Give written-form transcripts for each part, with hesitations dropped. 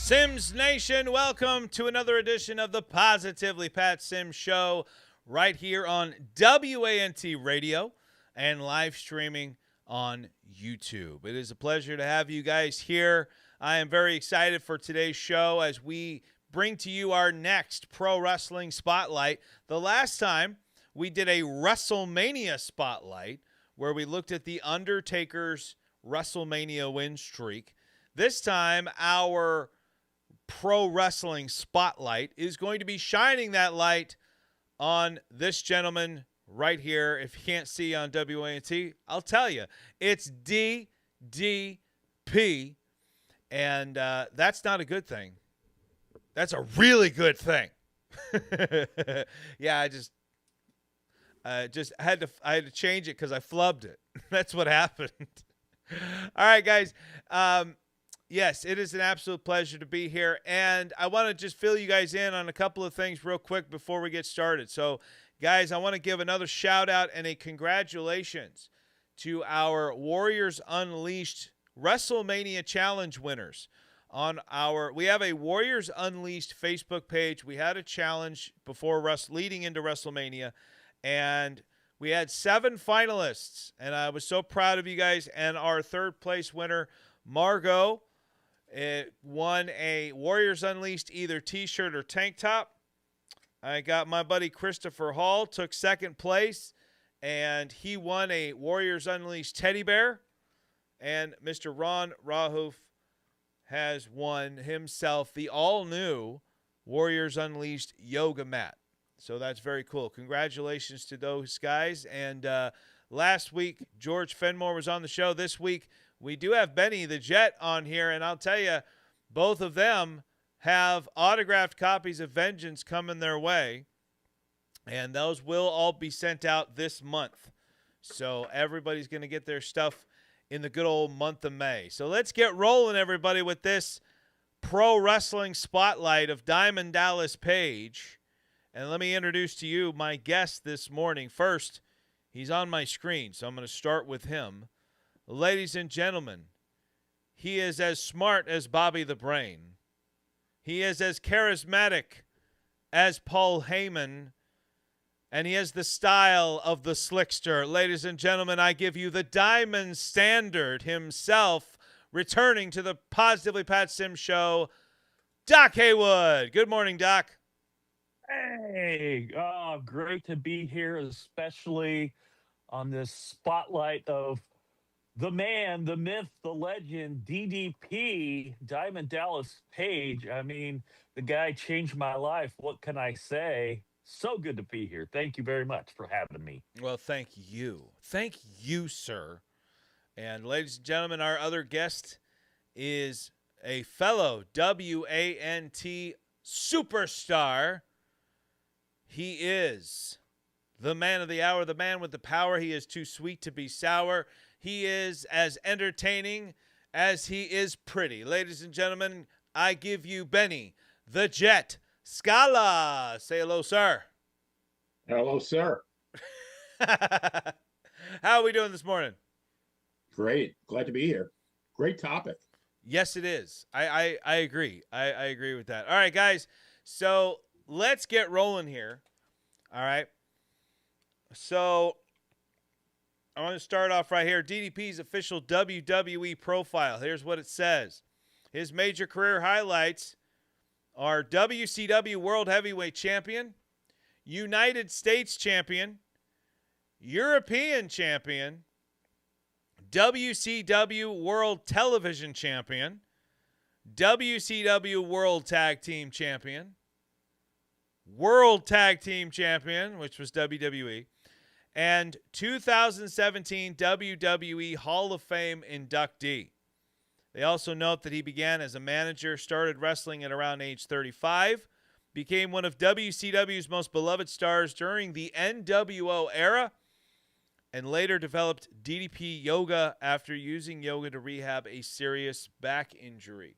Sims Nation, welcome to another edition of the Positively Pat Sims Show right here on WANT Radio and live streaming on YouTube. It is a pleasure to have you guys here. I am very excited for today's show as we bring to you our next Pro Wrestling Spotlight. The last time we did a WrestleMania Spotlight where we looked at The Undertaker's WrestleMania win streak. This time, our Pro Wrestling Spotlight is going to be shining that light on this gentleman right here. If you can't see on WANT, I'll tell you, it's DDP, and that's not a good thing. That's a really good thing. Yeah, I had to change it because I flubbed it. That's what happened. All right, guys. Yes, it is an absolute pleasure to be here, and I want to just fill you guys in on a couple of things real quick before we get started. So, guys, I want to give another shout-out and a congratulations to our Warriors Unleashed WrestleMania Challenge winners. We have a Warriors Unleashed Facebook page. We had a challenge before leading into WrestleMania, and we had 7 finalists, and I was so proud of you guys. And our third-place winner, Margot, won a Warriors Unleashed either T-shirt or tank top. I got my buddy Christopher Hall, took second place, and he won a Warriors Unleashed teddy bear. And Mr. Ron Rahoof has won himself the all-new Warriors Unleashed yoga mat. So that's very cool. Congratulations to those guys. And last week, George Fenmore was on the show. This week, we do have Benny the Jet on here, and I'll tell you, both of them have autographed copies of Vengeance coming their way, and those will all be sent out this month. So everybody's going to get their stuff in the good old month of May. So let's get rolling, everybody, with this Pro Wrestling Spotlight of Diamond Dallas Page. And let me introduce to you my guest this morning. First, he's on my screen, so I'm going to start with him. Ladies and gentlemen, he is as smart as Bobby the Brain. He is as charismatic as Paul Heyman, and he has the style of the slickster. Ladies and gentlemen, I give you the Diamond Standard himself, returning to the Positively Pat Sims Show, Doc Haywood. Good morning, Doc. Hey, great to be here, especially on this spotlight of the man, the myth, the legend, DDP, Diamond Dallas Page. I mean, the guy changed my life. What can I say? So good to be here. Thank you very much for having me. Well, thank you. Thank you, sir. And ladies and gentlemen, our other guest is a fellow WANT superstar. He is the man of the hour, the man with the power. He is too sweet to be sour. He is as entertaining as he is pretty. Ladies and gentlemen, I give you Benny the Jet Scala. Say hello, sir. Hello, sir. How are we doing this morning? Great. Glad to be here. Great topic. Yes, it is. I agree. I agree with that. All right, guys. So let's get rolling here. All right. So I want to start off right here. DDP's official WWE profile. Here's what it says. His major career highlights are WCW World Heavyweight Champion, United States Champion, European Champion, WCW World Television Champion, WCW World Tag Team Champion, World Tag Team Champion, which was WWE, and 2017 WWE Hall of Fame inductee. They also note that he began as a manager, started wrestling at around age 35, became one of WCW's most beloved stars during the NWO era, and later developed DDPYoga after using yoga to rehab a serious back injury.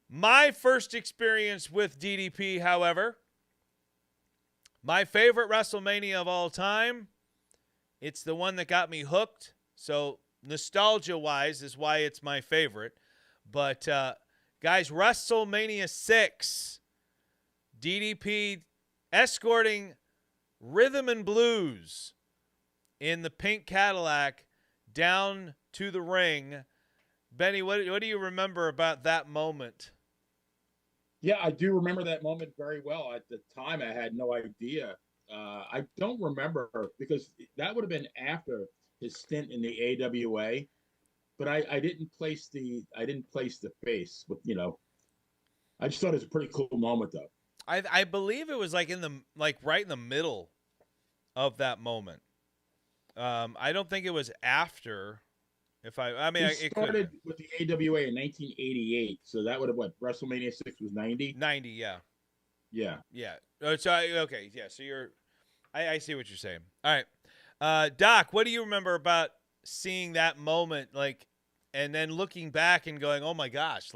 My first experience with DDP, however, my favorite WrestleMania of all time, it's the one that got me hooked. So nostalgia-wise is why it's my favorite. But Guys, WrestleMania 6, DDP escorting Rhythm and Blues in the pink Cadillac down to the ring. Benny, what do you remember about that moment? Yeah, I do remember that moment very well. At the time, I had no idea. I don't remember because that would have been after his stint in the AWA. But I didn't place the face with, I just thought it was a pretty cool moment though. I believe it was right in the middle of that moment. I don't think it was after. He started with the AWA in 1988, so that would have WrestleMania 6 was 90. 90, yeah. Yeah. So I see what you're saying. All right, Doc, what do you remember about seeing that moment, and then looking back and going, "Oh my gosh,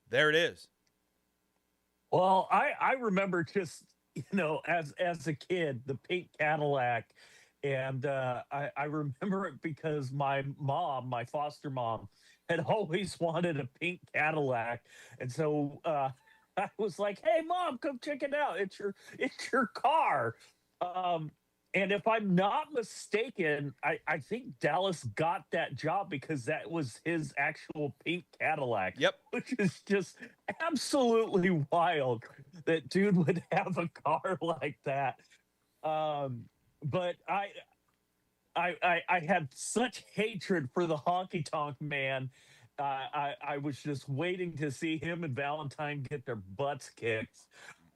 there it is." Well, I remember just, as a kid, the pink Cadillac. And I remember it because my foster mom, had always wanted a pink Cadillac. And so I was like, "Hey, Mom, come check it out. It's your car." And if I'm not mistaken, I think Dallas got that job because that was his actual pink Cadillac. Yep. Which is just absolutely wild that dude would have a car like that. But I had such hatred for the honky tonk man. I was just waiting to see him and Valentine get their butts kicked.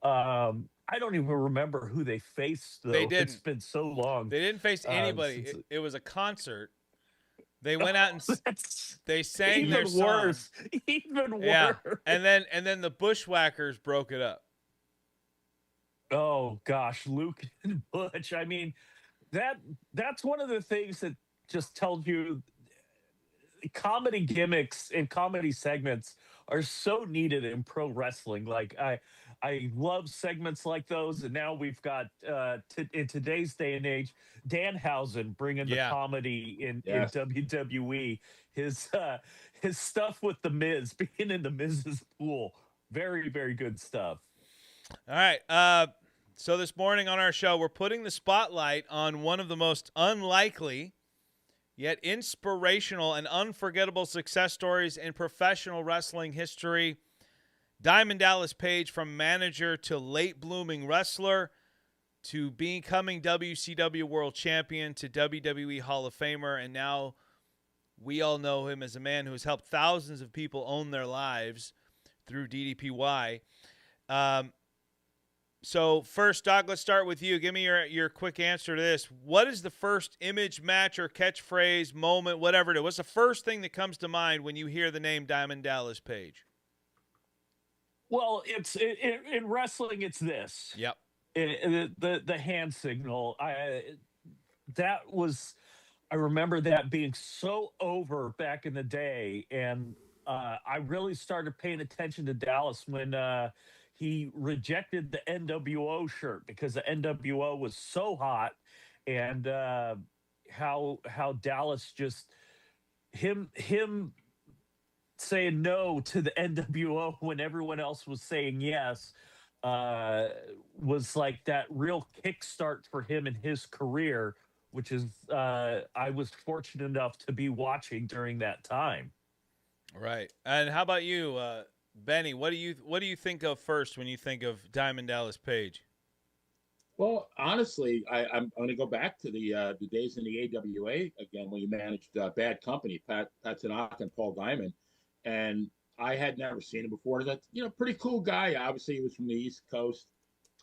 I don't even remember who they faced, though. They didn't. It's been so long. They didn't face anybody. It was a concert. They went out and they sang their song. Even worse. Yeah. And then the Bushwhackers broke it up. Oh gosh, Luke and Butch. I mean, that's one of the things that just tells you comedy gimmicks and comedy segments are so needed in pro wrestling. Like I love segments like those, and now we've got in today's day and age, Danhausen bringing the comedy in WWE. His stuff with the Miz, being in the Miz's pool, very very good stuff. All right. So this morning on our show, we're putting the spotlight on one of the most unlikely yet inspirational and unforgettable success stories in professional wrestling history. Diamond Dallas Page, from manager to late-blooming wrestler to becoming WCW World Champion to WWE Hall of Famer, and now we all know him as a man who has helped thousands of people own their lives through DDPY. So first, Doc, let's start with you. Give me your quick answer to this. What is the first image, match, or catchphrase, moment, whatever it is? What's the first thing that comes to mind when you hear the name Diamond Dallas Page? Well, it's in wrestling. It's this. Yep. The hand signal. I remember that being so over back in the day, and I really started paying attention to Dallas when he rejected the NWO shirt because the NWO was so hot, and how Dallas just him saying no to the NWO when everyone else was saying yes was like that real kickstart for him in his career, which is I was fortunate enough to be watching during that time. Right. And how about you, Benny? What do you think of first when you think of Diamond Dallas Page? Well, honestly, I'm going to go back to the days in the AWA again when you managed Bad Company, Pat Tanaka and Paul Diamond, and I had never seen him before. That pretty cool guy. Obviously, he was from the East Coast,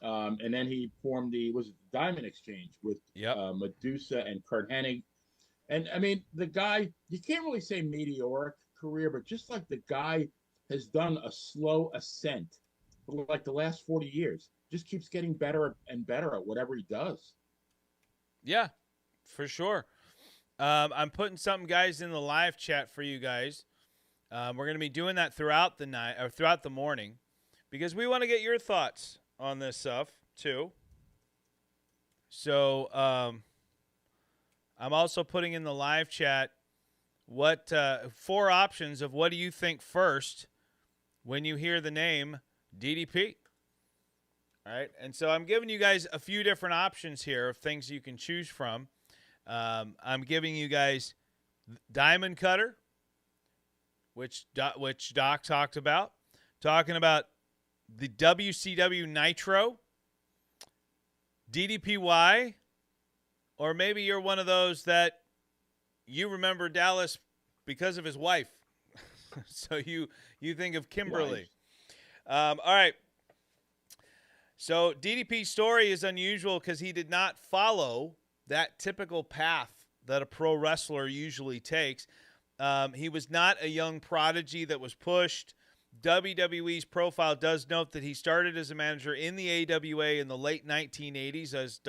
and then he formed the Diamond Exchange with Medusa and Kurt Hennig, and I mean the guy. You can't really say meteoric career, but just like the guy has done a slow ascent for like the last 40 years. Just keeps getting better and better at whatever he does. Yeah, for sure. I'm putting something, guys, in the live chat for you guys. We're going to be doing that throughout the night or throughout the morning because we want to get your thoughts on this stuff too. So I'm also putting in the live chat what 4 options of what do you think first when you hear the name DDP. All right, and so I'm giving you guys a few different options here of things you can choose from. I'm giving you guys Diamond Cutter, which Doc talked about. Talking about the WCW Nitro, DDPY, or maybe you're one of those that you remember Dallas because of his wife. So you think of Kimberly. All right. So DDP's story is unusual because he did not follow that typical path that a pro wrestler usually takes. He was not a young prodigy that was pushed. WWE's profile does note that he started as a manager in the AWA in the late 1980s, as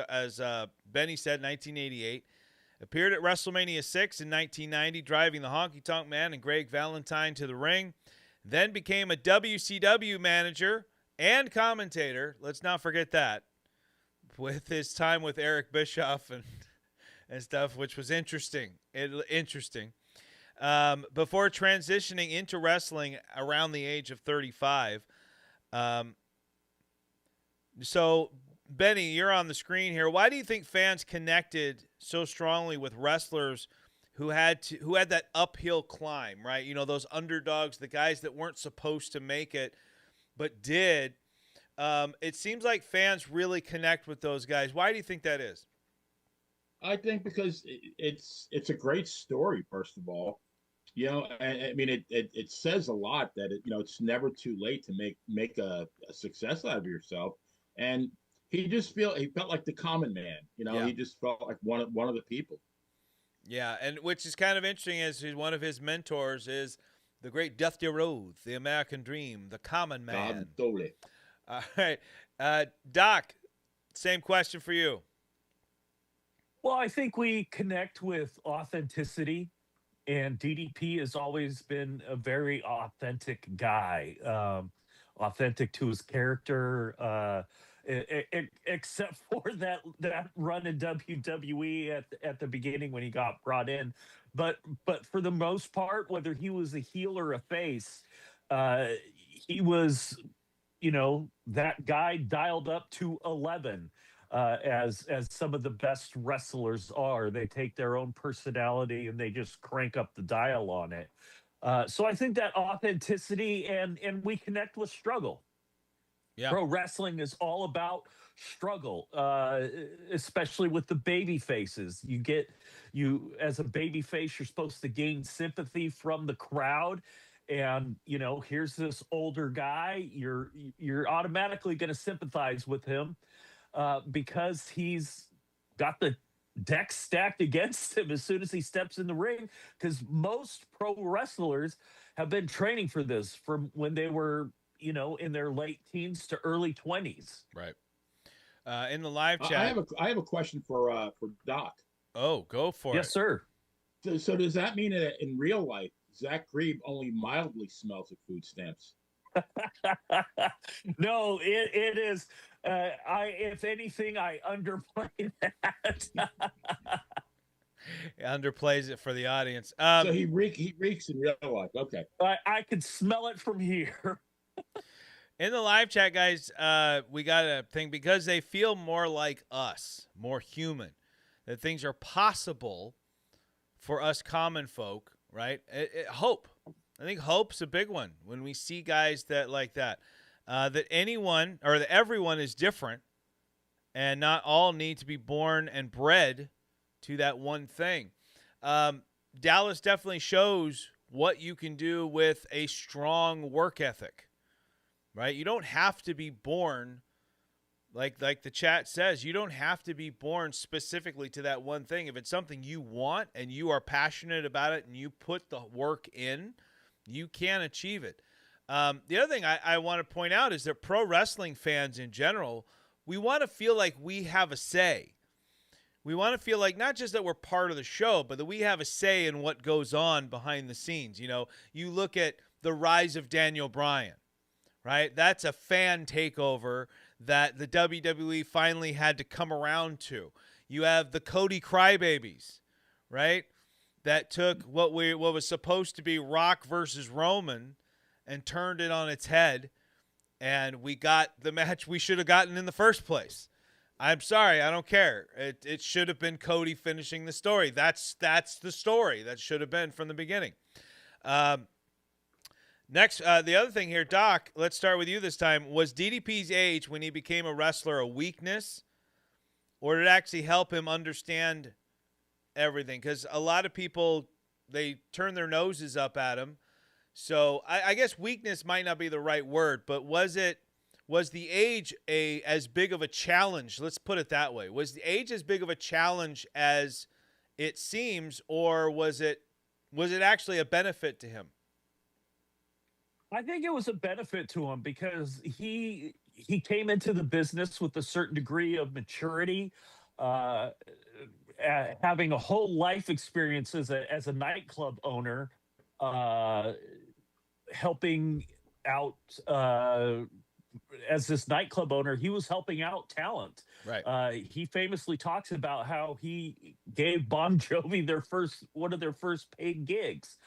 Benny said, 1988. Appeared at WrestleMania 6 in 1990, driving the Honky Tonk Man and Greg Valentine to the ring. Then became a WCW manager and commentator. Let's not forget that. With his time with Eric Bischoff and stuff, which was interesting. Before transitioning into wrestling around the age of 35. So, Benny, you're on the screen here. Why do you think fans connected so strongly with wrestlers who had that uphill climb, right? You know, those underdogs, the guys that weren't supposed to make it but did. It seems like fans really connect with those guys. Why do you think that is? I think because it's a great story, first of all. You know, I mean, it says a lot that it's never too late to make a success out of yourself. And he felt like the common man. You know, Yeah. He just felt like one of the people. Yeah, and which is kind of interesting, as one of his mentors is the great Dusty Rhodes, the American Dream, the common man. Totally. All right, Doc, same question for you. Well, I think we connect with authenticity, and DDP has always been a very authentic guy, authentic to his character, except for that run in WWE at the beginning when he got brought in. But for the most part, whether he was a heel or a face, he was, that guy dialed up to 11. As some of the best wrestlers are. They take their own personality and they just crank up the dial on it. So I think that authenticity and we connect with struggle. Yeah. Pro wrestling is all about struggle, especially with the baby faces. You as a baby face, you're supposed to gain sympathy from the crowd. And here's this older guy. You're automatically going to sympathize with him. Because he's got the deck stacked against him as soon as he steps in the ring, because most pro wrestlers have been training for this from when they were, in their late teens to early 20s. Right. In the live chat. I have a question for Doc. Oh, go for it. Yes, sir. So does that mean that in real life, Zach Grebe only mildly smells of food stamps? No, it is. If anything, I underplay that. Underplays it for the audience. So he reeks in real life. Okay. I could smell it from here. In the live chat, guys, we got a thing because they feel more like us, more human, that things are possible for us common folk, right? Hope. I think hope's a big one when we see guys that like that. That anyone or that everyone is different and not all need to be born and bred to that one thing. Dallas definitely shows what you can do with a strong work ethic, right? You don't have to be born, like the chat says, you don't have to be born specifically to that one thing. If it's something you want and you are passionate about it and you put the work in, you can achieve it. The other thing I want to point out is that pro wrestling fans in general, we want to feel like we have a say. We want to feel like not just that we're part of the show, but that we have a say in what goes on behind the scenes. You look at the rise of Daniel Bryan, right? That's a fan takeover that the WWE finally had to come around to. You have the Cody Crybabies, right? That took what was supposed to be Rock versus Roman and turned it on its head, and we got the match we should have gotten in the first place. I'm sorry, I don't care. It should have been Cody finishing the story. That's the story that should have been from the beginning. Next, the other thing here, Doc, let's start with you this time. Was DDP's age when he became a wrestler a weakness, or did it actually help him understand everything? Because a lot of people, they turn their noses up at him. So I guess weakness might not be the right word, but was the age as big of a challenge? Let's put it that way. Was the age as big of a challenge as it seems, or was it actually a benefit to him? I think it was a benefit to him because he came into the business with a certain degree of maturity, having a whole life experience as a nightclub owner, helping out as this nightclub owner. He was helping out talent. Right. He famously talks about how he gave Bon Jovi one of their first paid gigs.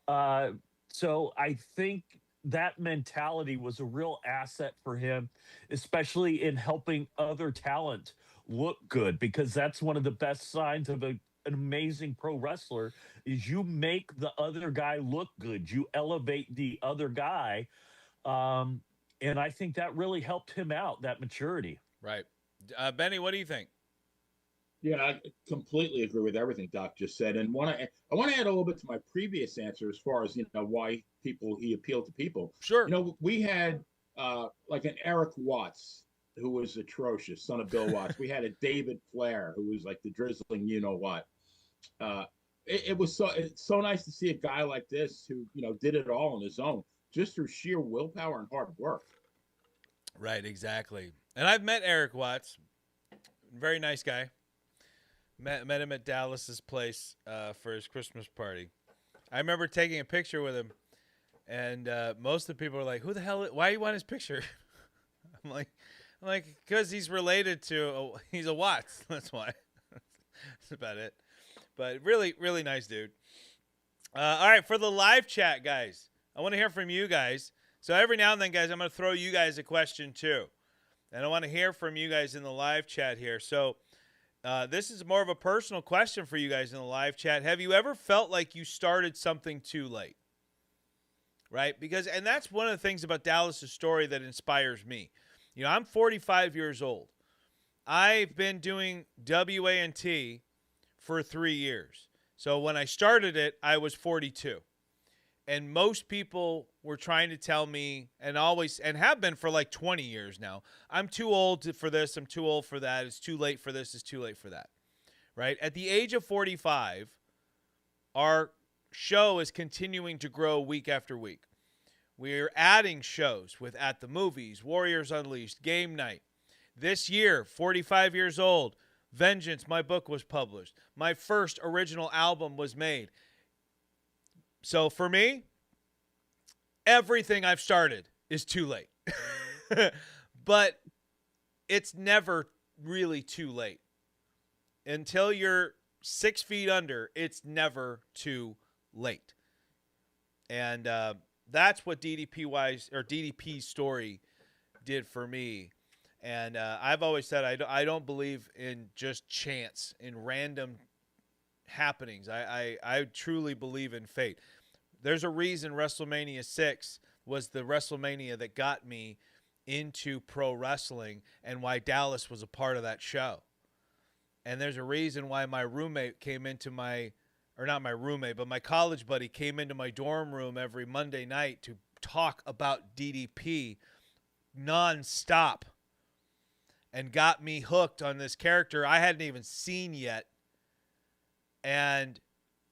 So I think that mentality was a real asset for him, especially in helping other talent look good, because that's one of the best signs of an amazing pro wrestler is you make the other guy look good. You elevate the other guy. And I think that really helped him out, that maturity. Right. Benny, what do you think? Yeah, I completely agree with everything Doc just said, and I want to add a little bit to my previous answer as far as why he appealed to people. Sure. We had like an Eric Watts who was atrocious, son of Bill Watts. We had a David Flair who was like the drizzling, what. It's so nice to see a guy like this who did it all on his own, just through sheer willpower and hard work. Right, exactly. And I've met Eric Watts, very nice guy. Met him at Dallas's place for his Christmas party. I remember taking a picture with him, and most of the people were like, "Who the hell? Why do you want his picture?" I'm like, because he's related to. He's a Watts. That's why. That's about it. But really, really nice dude. All right, for the live chat, guys, I want to hear from you guys. So every now and then, guys, I'm going to throw you guys a question too, and I want to hear from you guys in the live chat here. So. This is more of a personal question for you guys in the live chat. Have you ever felt like you started something too late? Right? And that's one of the things about Dallas' story that inspires me. I'm 45 years old. I've been doing WANT for 3 years. So when I started it, I was 42. And most people were trying to tell me, and have been for like 20 years now, I'm too old for this, I'm too old for that, it's too late for this, it's too late for that. Right? At the age of 45, our show is continuing to grow week after week. We're adding shows with At the Movies, Warriors Unleashed, Game Night. This year, 45 years old, Vengeance, my book was published. My first original album was made. So for me, everything I've started is too late. But it's never really too late. Until you're 6 feet under, it's never too late. And that's what DDP's story did for me. And I've always said I don't believe in just chance, in random happenings. I truly believe in fate. There's a reason WrestleMania 6 was the WrestleMania that got me into pro wrestling and why Dallas was a part of that show. And there's a reason why my roommate came into my college buddy came into my dorm room every Monday night to talk about DDP nonstop and got me hooked on this character I hadn't even seen yet. And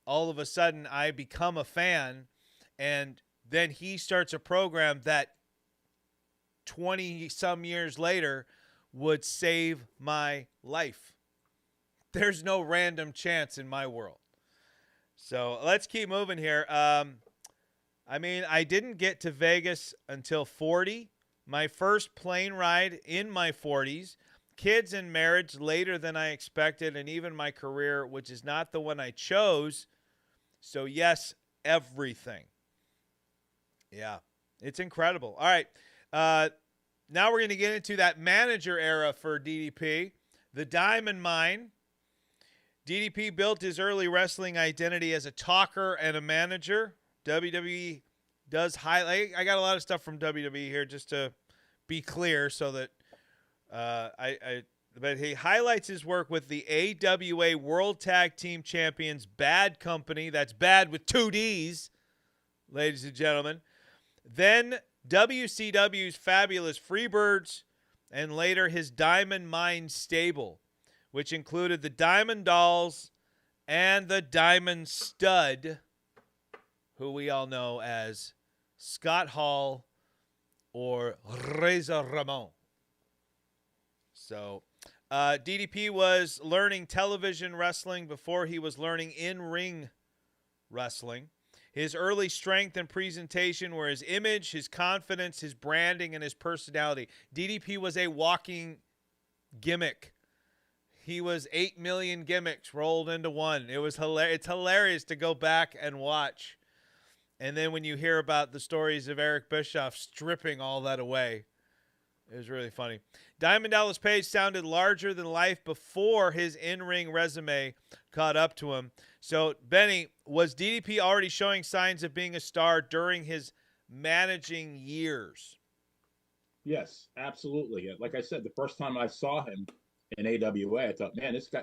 all of a sudden I become a fan, and then he starts a program that 20 some years later would save my life. There's no random chance in my world. So let's keep moving here. I didn't get to Vegas until 40. My first plane ride in my 40s. Kids and marriage later than I expected, and even my career, which is not the one I chose. So yes, everything. Yeah. It's incredible. All right. Now we're going to get into that manager era for DDP, the Diamond Mine. DDP built his early wrestling identity as a talker and a manager. WWE does highlight. I got a lot of stuff from WWE here just to be clear, so that but he highlights his work with the AWA World Tag Team Champions Bad Company. That's bad with 2 D's, ladies and gentlemen. Then WCW's Fabulous Freebirds, and later his Diamond Mine stable, which included the Diamond Dolls and the Diamond Stud, who we all know as Scott Hall or Razor Ramon. So DDP was learning television wrestling before he was learning in-ring wrestling. His early strength and presentation were his image, his confidence, his branding, and his personality. DDP was a walking gimmick. He was 8 million gimmicks rolled into one. It was hilarious. It's hilarious to go back and watch. And then when you hear about the stories of Eric Bischoff stripping all that away, it was really funny. Diamond Dallas Page sounded larger than life before his in-ring resume caught up to him. So, Benny, was DDP already showing signs of being a star during his managing years? Yes, absolutely. Like I said, the first time I saw him in AWA, I thought, man, this guy,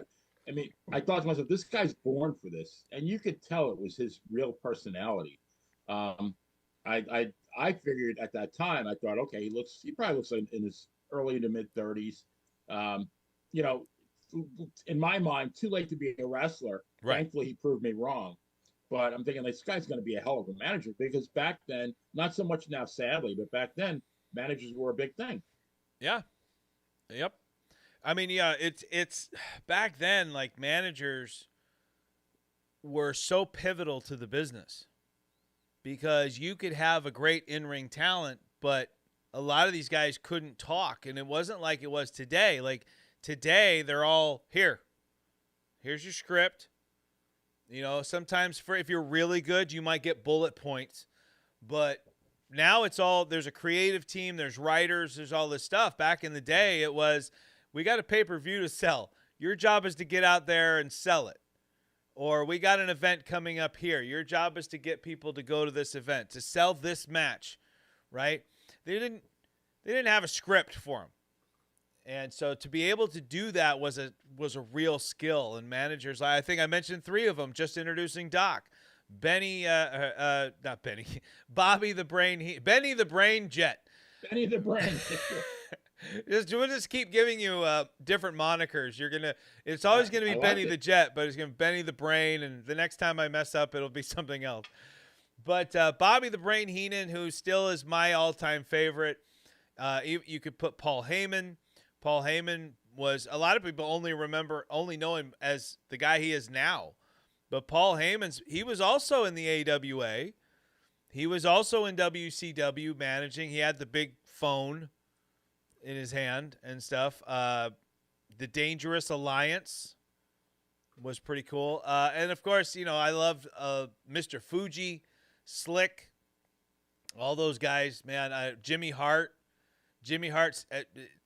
I mean, I thought to myself, this guy's born for this. And you could tell it was his real personality. I figured at that time, I thought, okay, he probably looks like in his early to mid 30s. You know, in my mind, too late to be a wrestler. Right. Thankfully, he proved me wrong. But I'm thinking this guy's going to be a hell of a manager, because back then, not so much now, sadly, but back then, managers were a big thing. Yeah. Yep. I mean, yeah, it's back then, like, managers were so pivotal to the business, because you could have a great in-ring talent, but a lot of these guys couldn't talk, and it wasn't like it was today. Like, today, they're all, here's your script. You know, sometimes if you're really good, you might get bullet points, but now it's all, there's a creative team, there's writers, there's all this stuff. Back in the day, it was, we got a pay-per-view to sell. Your job is to get out there and sell it. Or we got an event coming up here. Your job is to get people to go to this event, to sell this match, right? They didn't have a script for them. And so to be able to do that was a real skill. And managers, I think I mentioned 3 of them just introducing Doc. Bobby the Brain, Benny the Brain Jet. Benny the Brain. We'll just keep giving you different monikers. It's always gonna be Benny the Jet, but it's gonna be Benny the Brain, and the next time I mess up, it'll be something else. But Bobby the Brain Heenan, who still is my all-time favorite. You could put Paul Heyman. Paul Heyman was, a lot of people only know him as the guy he is now. But Paul Heyman, he was also in the AWA. He was also in WCW managing. He had the big phone in his hand and stuff. The Dangerous Alliance was pretty cool. And of course, you know, I loved Mr. Fuji, Slick, all those guys, man. Jimmy Hart. Jimmy Hart's,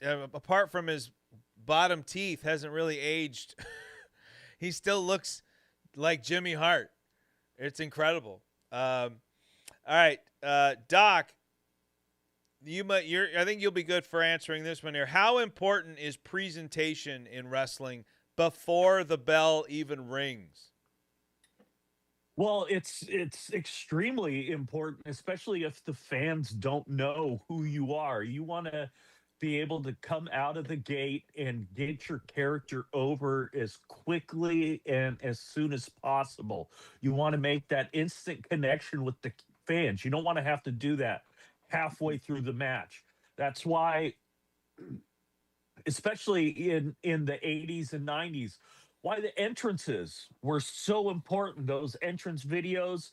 apart from his bottom teeth, hasn't really aged. He still looks like Jimmy Hart. It's incredible. All right, Doc, I think you'll be good for answering this one here. How important is presentation in wrestling before the bell even rings? Well, it's extremely important, especially if the fans don't know who you are. You want to be able to come out of the gate and get your character over as quickly and as soon as possible. You want to make that instant connection with the fans. You don't want to have to do that halfway through the match. That's why, especially in the 80s and 90s, why the entrances were so important. Those entrance videos,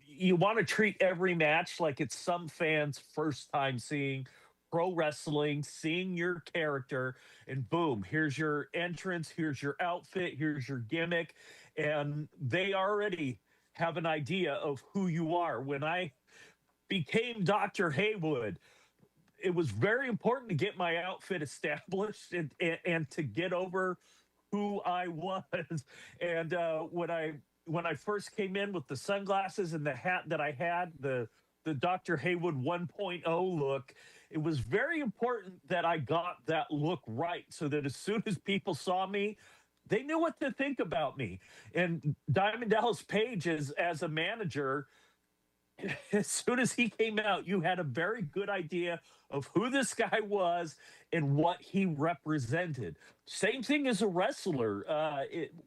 you want to treat every match like it's some fans' first time seeing pro wrestling, seeing your character, and boom, here's your entrance, here's your outfit, here's your gimmick, and they already have an idea of who you are. When I became Dr. Haywood, it was very important to get my outfit established and to get over who I was. And when I first came in with the sunglasses and the hat that I had, the Dr. Haywood 1.0 look, it was very important that I got that look right, so that as soon as people saw me, they knew what to think about me. And Diamond Dallas Page, as a manager, as soon as he came out, you had a very good idea of who this guy was and what he represented. Same thing as a wrestler.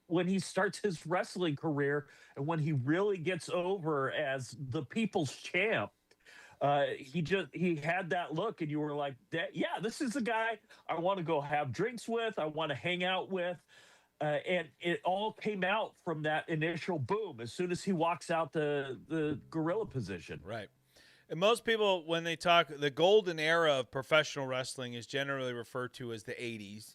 When he starts his wrestling career and when he really gets over as the people's champ, he had that look, and you were like, yeah, this is the guy I want to go have drinks with, I want to hang out with. And it all came out from that initial boom as soon as he walks out the gorilla position. Right. And most people, when they talk, the golden era of professional wrestling is generally referred to as the 80s,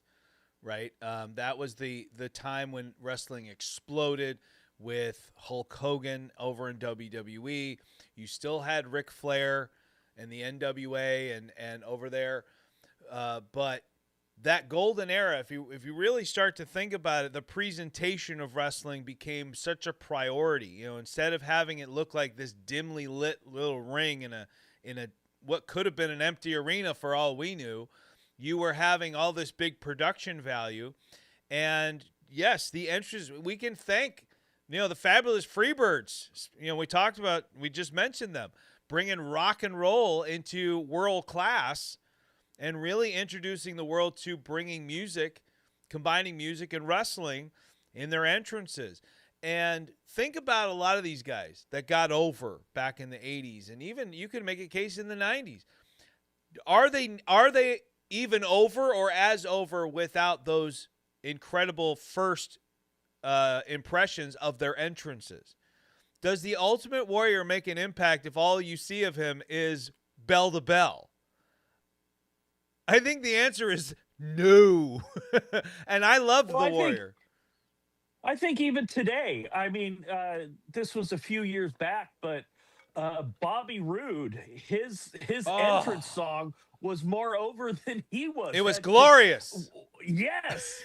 right? That was the time when wrestling exploded with Hulk Hogan over in WWE. You still had Ric Flair and the NWA and over there. But that golden era, if you really start to think about it, the presentation of wrestling became such a priority. You know, instead of having it look like this dimly lit little ring in a what could have been an empty arena for all we knew, you were having all this big production value. And yes, the entrance, we can thank, the fabulous Freebirds. We just mentioned them, bringing rock and roll into world class and really introducing the world to bringing music, combining music and wrestling in their entrances. And think about a lot of these guys that got over back in the 80s, and even you could make a case in the 90s. Are they even over or as over without those incredible first impressions of their entrances? Does the Ultimate Warrior make an impact if all you see of him is bell to bell? I think the answer is no. And I love the Warrior. I think even today, I mean, this was a few years back, but Bobby Roode, his entrance song was more over than he was. It was glorious. Yes.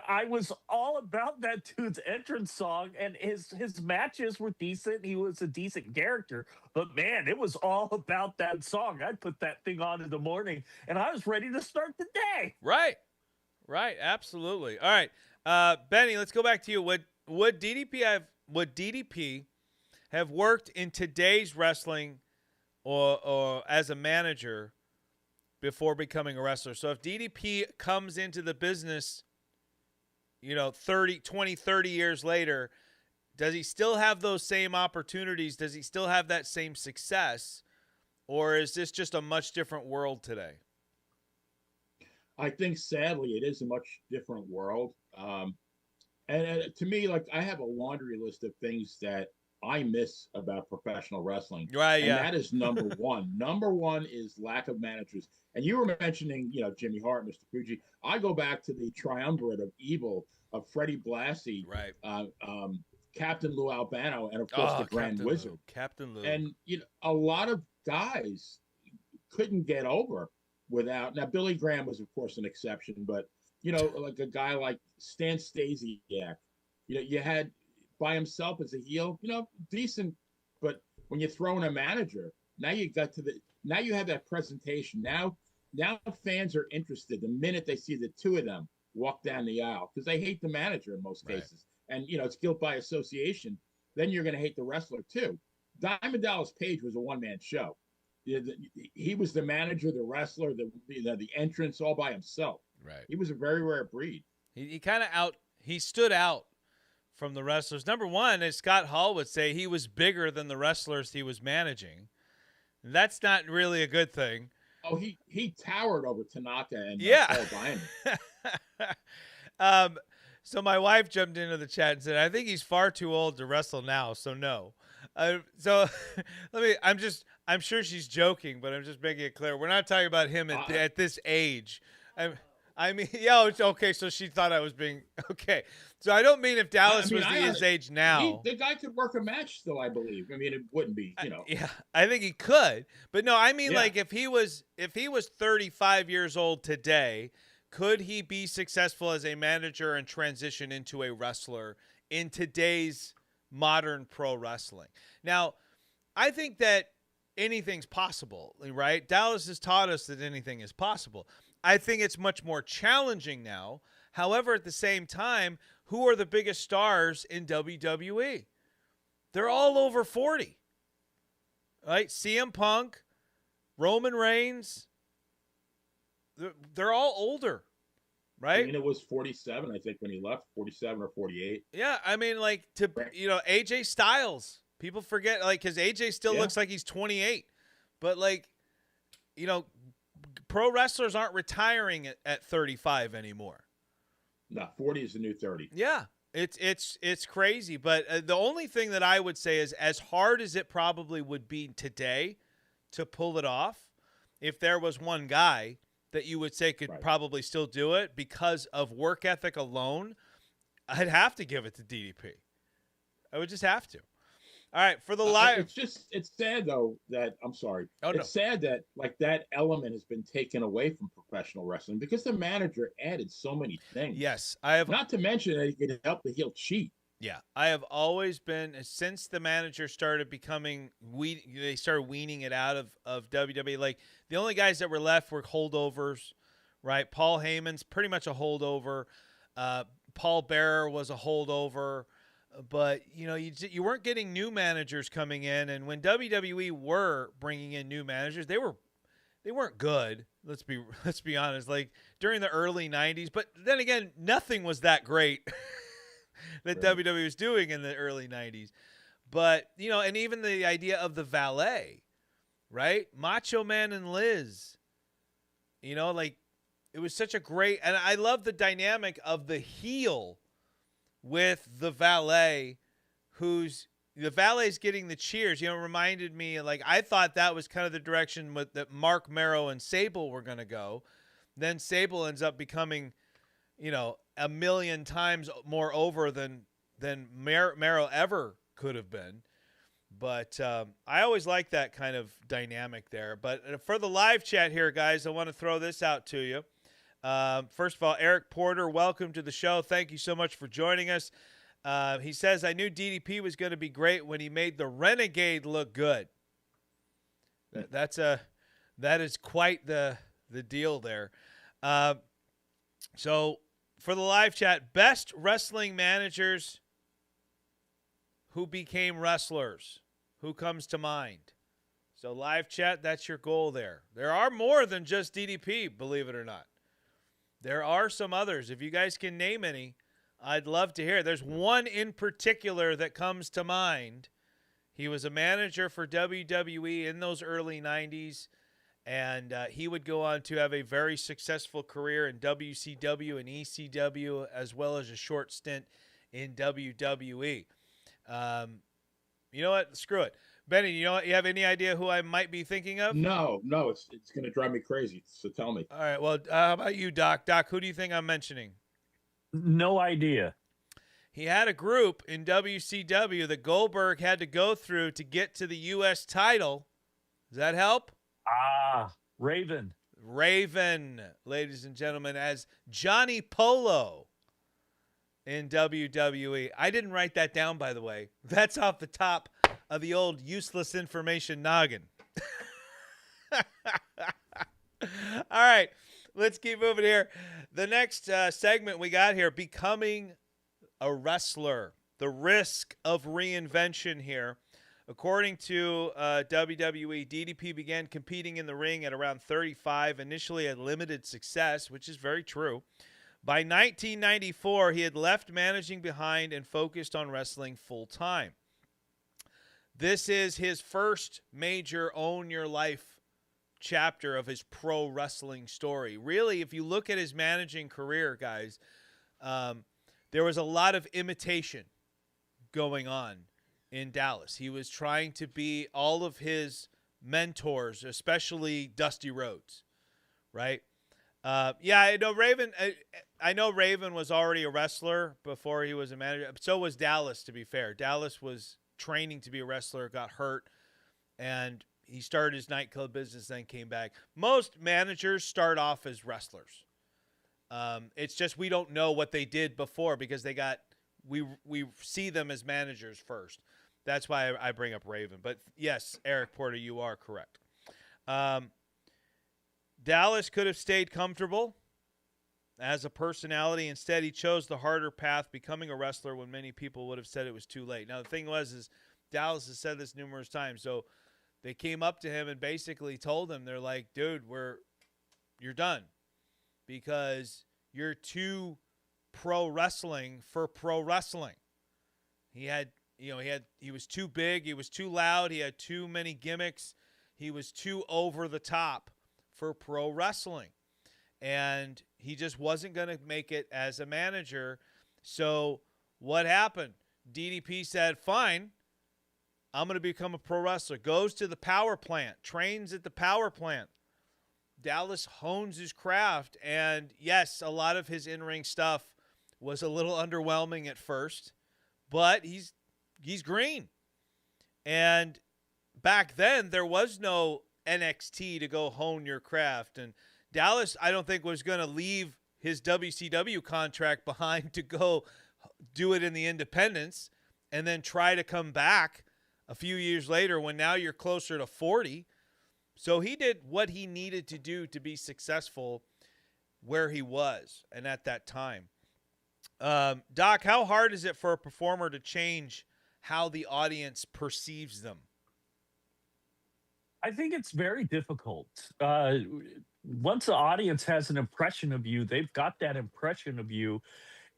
I was all about that dude's entrance song, and his matches were decent. He was a decent character, but man, it was all about that song. I'd put that thing on in the morning, and I was ready to start the day. Right. Absolutely. All right, Benny, let's go back to you. Would DDP have worked in today's wrestling or as a manager before becoming a wrestler? So if DDP comes into the business, 30 years later, does he still have those same opportunities? Does he still have that same success? Or is this just a much different world today? I think, sadly, it is a much different world. And to me, like, I have a laundry list of things that I miss about professional wrestling. Right, and yeah. that is number one. Number one is lack of managers. And you were mentioning, Jimmy Hart, Mr. Fuji. I go back to the triumvirate of evil of Freddie Blassie, right, Captain Lou Albano, and of course the Grand Captain Wizard. Lou. Captain Lou. And a lot of guys couldn't get over without. Now Billy Graham was of course an exception, but like a guy like Stan Stasiak, you had by himself as a heel, decent, but when you throw in a manager, now you have that presentation. Now fans are interested the minute they see the two of them walk down the aisle, because they hate the manager in most cases. And it's guilt by association. Then you're going to hate the wrestler too. Diamond Dallas Page was a one-man show. He was the manager, the wrestler, the entrance, all by himself. Right. He was a very rare breed. He stood out from the wrestlers. Number one, as Scott Hall would say, he was bigger than the wrestlers he was managing. That's not really a good thing. Oh, he towered over Tanaka and Paul Diamond. So my wife jumped into the chat and said, I think he's far too old to wrestle now, so no. So I'm sure she's joking, but I'm just making it clear. We're not talking about him at this age. I mean, yeah, it's okay. So she thought I was being okay. So I don't mean if Dallas was his age now. The guy could work a match still, I believe. I mean, it wouldn't be, Yeah, I think he could, but no, I mean, Yeah. like if he was 35 years old today, could he be successful as a manager and transition into a wrestler in today's modern pro wrestling? Now, I think that anything's possible, right? Dallas has taught us that anything is possible. I think it's much more challenging now. However, at the same time, who are the biggest stars in WWE? They're all over 40. Right? CM Punk, Roman Reigns, they're all older, right? I mean, it was 47, I think, when he left, 47 or 48. Yeah, I mean, like, AJ Styles. People forget, like, because AJ still looks like he's 28. But, like, pro wrestlers aren't retiring at 35 anymore. No, 40 is the new 30. Yeah, it's crazy. But the only thing that I would say is, as hard as it probably would be today to pull it off, if there was one guy that you would say could probably still do it because of work ethic alone, I'd have to give it to DDP. I would just have to. All right, for the live. It's sad though that it's sad that like that element has been taken away from professional wrestling because the manager added so many things. Yes, I have. Not to mention that he could help the heel cheat. Yeah, I have always been, since the manager started becoming, they started weaning it out of WWE. Like, the only guys that were left were holdovers, right? Paul Heyman's pretty much a holdover. Paul Bearer was a holdover. But, you weren't getting new managers coming in. And when WWE were bringing in new managers, they weren't good. Let's be honest. Like, during the early 90s. But then again, nothing was that great that WWE was doing in the early 90s. But, and even the idea of the valet, right? Macho Man and Liz. Like, it was such a great, and I love the dynamic of the heel with the valet, the valet's getting the cheers. It reminded me, like, I thought that was kind of the direction that Mark Marrow and Sable were going to go. Then Sable ends up becoming, a million times more over than Marrow ever could have been. But I always like that kind of dynamic there. But for the live chat here, guys, I want to throw this out to you. First of all, Eric Porter, welcome to the show. Thank you so much for joining us. He says, I knew DDP was going to be great when he made the Renegade look good. That is quite the deal there. So for the live chat, best wrestling managers who became wrestlers. Who comes to mind? So live chat, that's your goal there. There are more than just DDP, believe it or not. There are some others. If you guys can name any, I'd love to hear. There's one in particular that comes to mind. He was a manager for WWE in those early 90s, and he would go on to have a very successful career in WCW and ECW, as well as a short stint in WWE. You know what? Screw it. Benny, you have any idea who I might be thinking of? No, it's going to drive me crazy. So tell me. All right. Well, how about you, Doc? Doc, who do you think I'm mentioning? No idea. He had a group in WCW that Goldberg had to go through to get to the U.S. title. Does that help? Raven. Raven, ladies and gentlemen, as Johnny Polo in WWE. I didn't write that down, by the way. That's off the top of the old useless information noggin. All right, let's keep moving here. The next segment we got here, becoming a wrestler, the risk of reinvention here. According to WWE, DDP began competing in the ring at around 35, initially had limited success, which is very true. By 1994, he had left managing behind and focused on wrestling full-time. This is his first major Own Your Life chapter of his pro wrestling story. Really, if you look at his managing career, guys, there was a lot of imitation going on in Dallas. He was trying to be all of his mentors, especially Dusty Rhodes, right? Yeah, I know Raven. I know Raven was already a wrestler before he was a manager. So was Dallas, to be fair. Dallas was training to be a wrestler, got hurt, and he started his nightclub business, then came back. Most managers start off as wrestlers. It's just we don't know what they did before because we see them as managers first. That's why I bring up Raven. But yes, Eric Porter, you are correct. Dallas could have stayed comfortable as a personality. Instead, he chose the harder path, becoming a wrestler when many people would have said it was too late. Now, the thing is Dallas has said this numerous times. So they came up to him and basically told him, they're like, dude, you're done because you're too pro wrestling for pro wrestling. He was too big. He was too loud. He had too many gimmicks. He was too over the top for pro wrestling. And he just wasn't going to make it as a manager. So what happened? DDP said, fine, I'm going to become a pro wrestler. Goes to the power plant, trains at the power plant. Dallas hones his craft. And yes, a lot of his in-ring stuff was a little underwhelming at first, but he's green. And back then there was no NXT to go hone your craft. And Dallas, I don't think, was going to leave his WCW contract behind to go do it in the independents and then try to come back a few years later when now you're closer to 40. So he did what he needed to do to be successful where he was and at that time. Doc, how hard is it for a performer to change how the audience perceives them? I think it's very difficult. Once the audience has an impression of you, they've got that impression of you.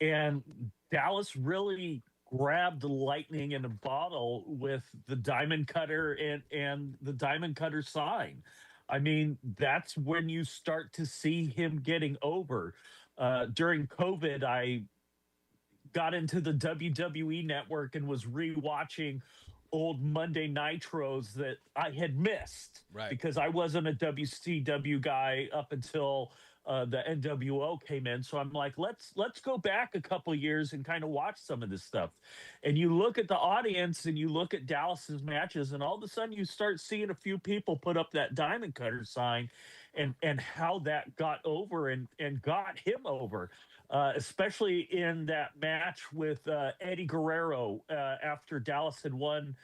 And Dallas really grabbed lightning in a bottle with the diamond cutter and the diamond cutter sign. I mean, that's when you start to see him getting over. During COVID, I got into the WWE network and was rewatching old Monday Nitros that I had missed, right, because I wasn't a WCW guy up until the NWO came in. So I'm like, let's go back a couple years and kind of watch some of this stuff. And you look at the audience and you look at Dallas's matches, and all of a sudden you start seeing a few people put up that diamond cutter sign, and how that got over and got him over. Especially in that match with Eddie Guerrero after Dallas had won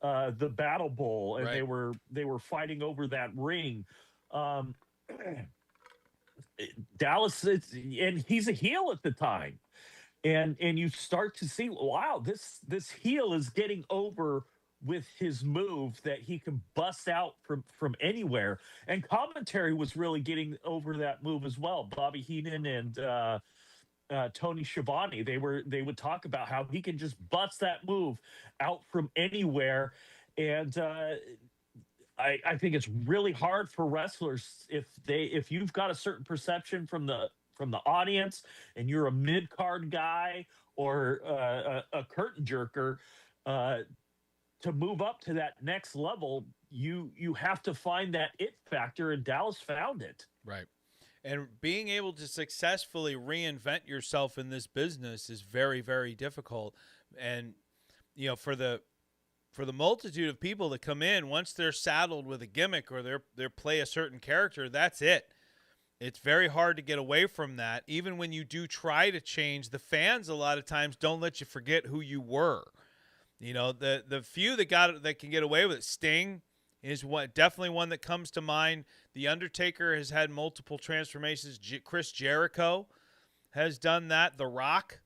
the Battle Bowl, and right, they were fighting over that ring. Dallas, and he's a heel at the time, and you start to see, wow, this heel is getting over with his move that he can bust out from anywhere. And commentary was really getting over that move as well. Bobby Heenan and Tony Schiavone, they would talk about how he can just bust that move out from anywhere. And I think it's really hard for wrestlers if you've got a certain perception from the audience and you're a mid-card guy or a curtain jerker, to move up to that next level, you have to find that it factor, and Dallas found it. right. And being able to successfully reinvent yourself in this business is very, very difficult. And, you know, for the multitude of people that come in, once they're saddled with a gimmick or they play a certain character, that's it. It's very hard to get away from that. Even when you do try to change, the fans a lot of times don't let you forget who you were. You know, the few that can get away with it, Sting is definitely one that comes to mind. The Undertaker has had multiple transformations. Chris Jericho has done that. The Rock,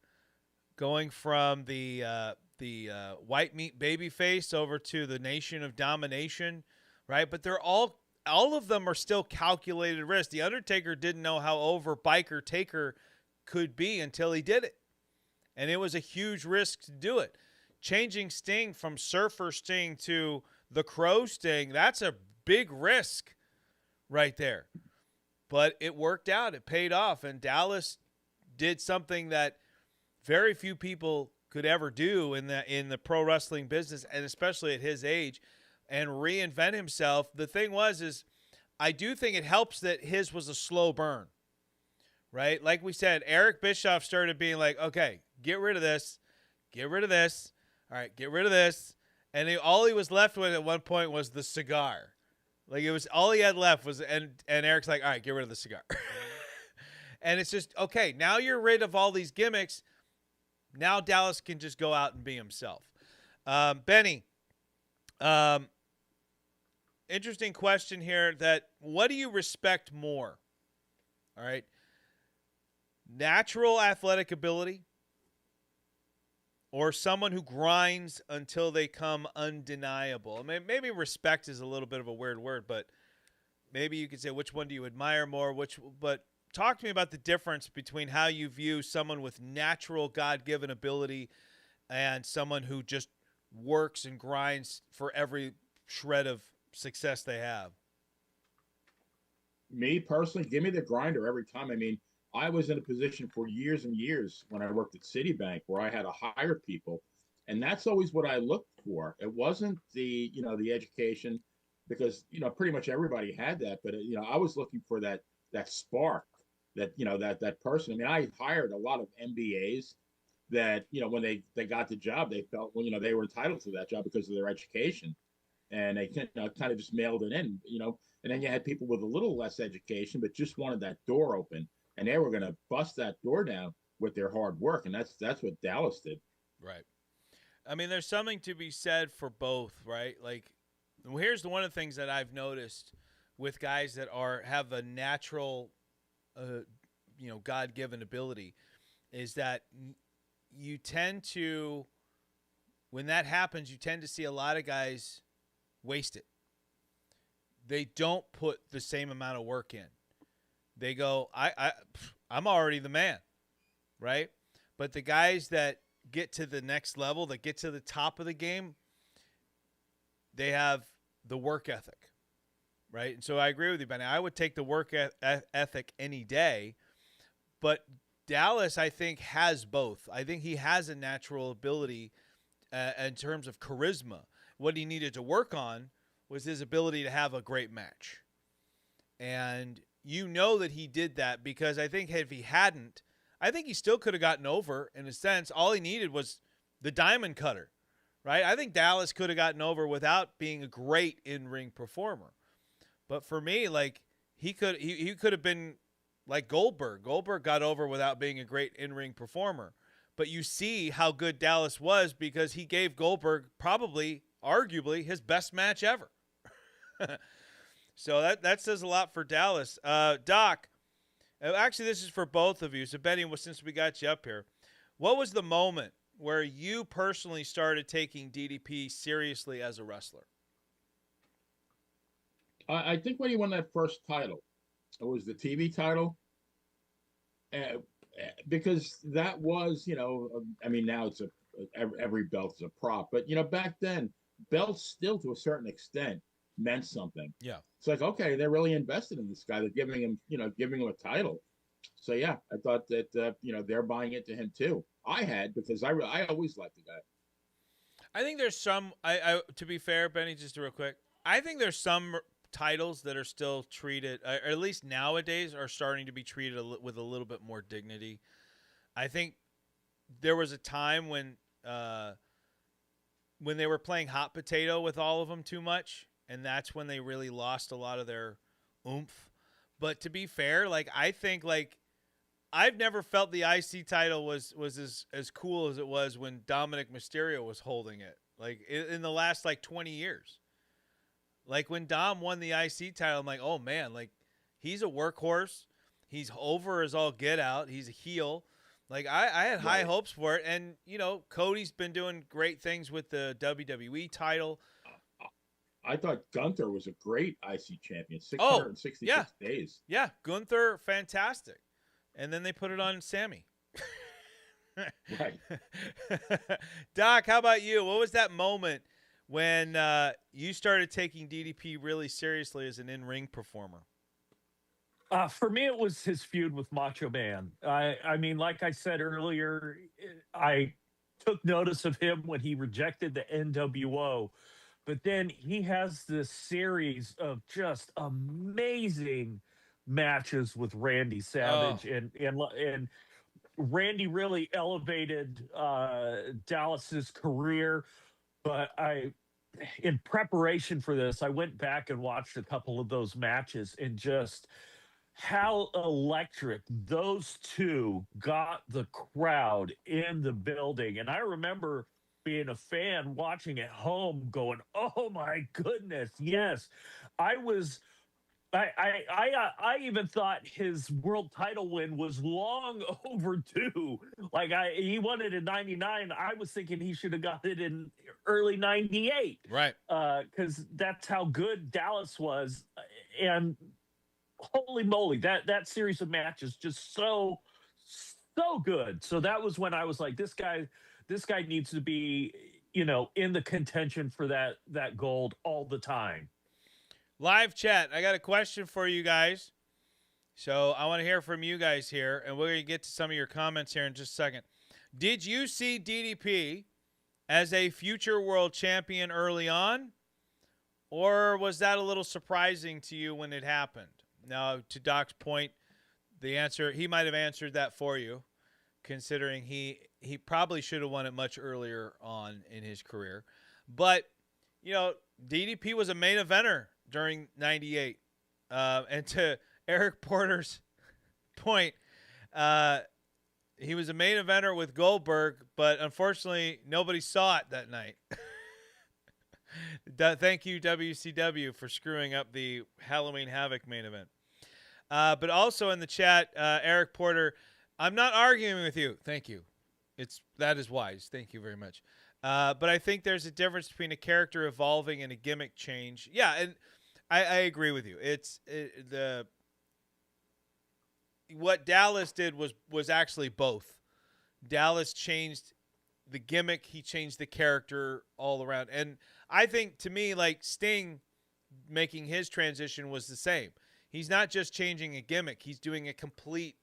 going from the white meat babyface over to the Nation of Domination, right? But they're all of them are still calculated risks. The Undertaker didn't know how over Biker Taker could be until he did it, and it was a huge risk to do it. Changing Sting from Surfer Sting to the Crow Sting, that's a big risk right there. But it worked out. It paid off. And Dallas did something that very few people could ever do in the pro wrestling business, and especially at his age, and reinvent himself. The thing is I do think it helps that his was a slow burn. right? Like we said, Eric Bischoff started being like, okay, get rid of this. Get rid of this. All right, get rid of this. And all he was left with at one point was the cigar. Like, it was all he had left was, and Eric's like, all right, get rid of the cigar. And it's just, okay, now you're rid of all these gimmicks. Now Dallas can just go out and be himself. Benny, interesting question here, that what do you respect more? All right. Natural athletic ability, or someone who grinds until they come undeniable? I mean, maybe respect is a little bit of a weird word, but maybe you could say, which one do you admire more? But talk to me about the difference between how you view someone with natural God-given ability and someone who just works and grinds for every shred of success they have. Me personally, give me the grinder every time. I mean, I was in a position for years and years when I worked at Citibank where I had to hire people, and that's always what I looked for. It wasn't the education, because pretty much everybody had that, but I was looking for that spark, that person. I mean, I hired a lot of MBAs that when they got the job, they felt they were entitled to that job because of their education, and they kind of just mailed it in. And then you had people with a little less education but just wanted that door open, and they were going to bust that door down with their hard work, and that's what Dallas did. Right. I mean, there's something to be said for both, right? Like, here's one of the things that I've noticed with guys that have a natural, God-given ability, is that you tend to, when that happens, you tend to see a lot of guys waste it. They don't put the same amount of work in. They go, I'm already the man, right? But the guys that get to the next level, that get to the top of the game, they have the work ethic, right? And so I agree with you, Benny. I would take the work ethic any day, but Dallas, I think, has both. I think he has a natural ability in terms of charisma. What he needed to work on was his ability to have a great match. And that he did that, because I think if he hadn't, I think he still could have gotten over, in a sense. All he needed was the diamond cutter, right? I think Dallas could have gotten over without being a great in-ring performer. But for me, like, he could have been like Goldberg. Goldberg got over without being a great in-ring performer. But you see how good Dallas was because he gave Goldberg probably, arguably, his best match ever. So that says a lot for Dallas. Doc, actually, this is for both of you. So, Benny, since we got you up here, what was the moment where you personally started taking DDP seriously as a wrestler? I think when he won that first title, it was the TV title, because that was, I mean, now it's every belt is a prop, but back then, belts still to a certain extent meant something. Yeah. It's like, okay, they're really invested in this guy. They're giving him a title. So yeah, I thought that they're buying into him too. I had, because I always liked the guy. I think there's some. To be fair, Benny, just real quick, I think there's some titles that are still treated, or at least nowadays, are starting to be treated with a little bit more dignity. I think there was a time when they were playing hot potato with all of them too much. And that's when they really lost a lot of their oomph. But to be fair, like, I think, like, I've never felt the IC title was as cool as it was when Dominic Mysterio was holding it. Like, in the last, 20 years. Like, when Dom won the IC title, I'm like, oh, man, like, he's a workhorse. He's over as all get out. He's a heel. Like, I had high hopes for it. And, Cody's been doing great things with the WWE title. I thought Gunther was a great IC champion. 666 days. Yeah, Gunther, fantastic. And then they put it on Sammy. Right. Doc, how about you? What was that moment when you started taking DDP really seriously as an in-ring performer? For me, it was his feud with Macho Man. I mean, like I said earlier, I took notice of him when he rejected the NWO. But then he has this series of just amazing matches with Randy Savage, and Randy really elevated Dallas's career. But in preparation for this, I went back and watched a couple of those matches, and just how electric those two got the crowd in the building. And I remember being a fan watching at home going, oh my goodness, yes. I was I even thought his world title win was long overdue. Like he won it in '99. I was thinking he should have got it in early '98. Right. Because that's how good Dallas was. And holy moly, that series of matches just so good. So that was when I was like, this guy needs to be, in the contention for that gold all the time. Live chat, I got a question for you guys. So I want to hear from you guys here, and we're going to get to some of your comments here in just a second. Did you see DDP as a future world champion early on, or was that a little surprising to you when it happened? Now, to Doc's point, the answer, he might have answered that for you, considering he probably should have won it much earlier on in his career. But, DDP was a main eventer during '98. And to Eric Porter's point, he was a main eventer with Goldberg, but unfortunately nobody saw it that night. Thank you, WCW, for screwing up the Halloween Havoc main event. But also in the chat, Eric Porter, I'm not arguing with you. Thank you. That is wise. Thank you very much. But I think there's a difference between a character evolving and a gimmick change. Yeah, and I agree with you. What Dallas did was actually both. Dallas changed the gimmick, he changed the character all around. And I think, to me, like Sting making his transition was the same. He's not just changing a gimmick, he's doing a complete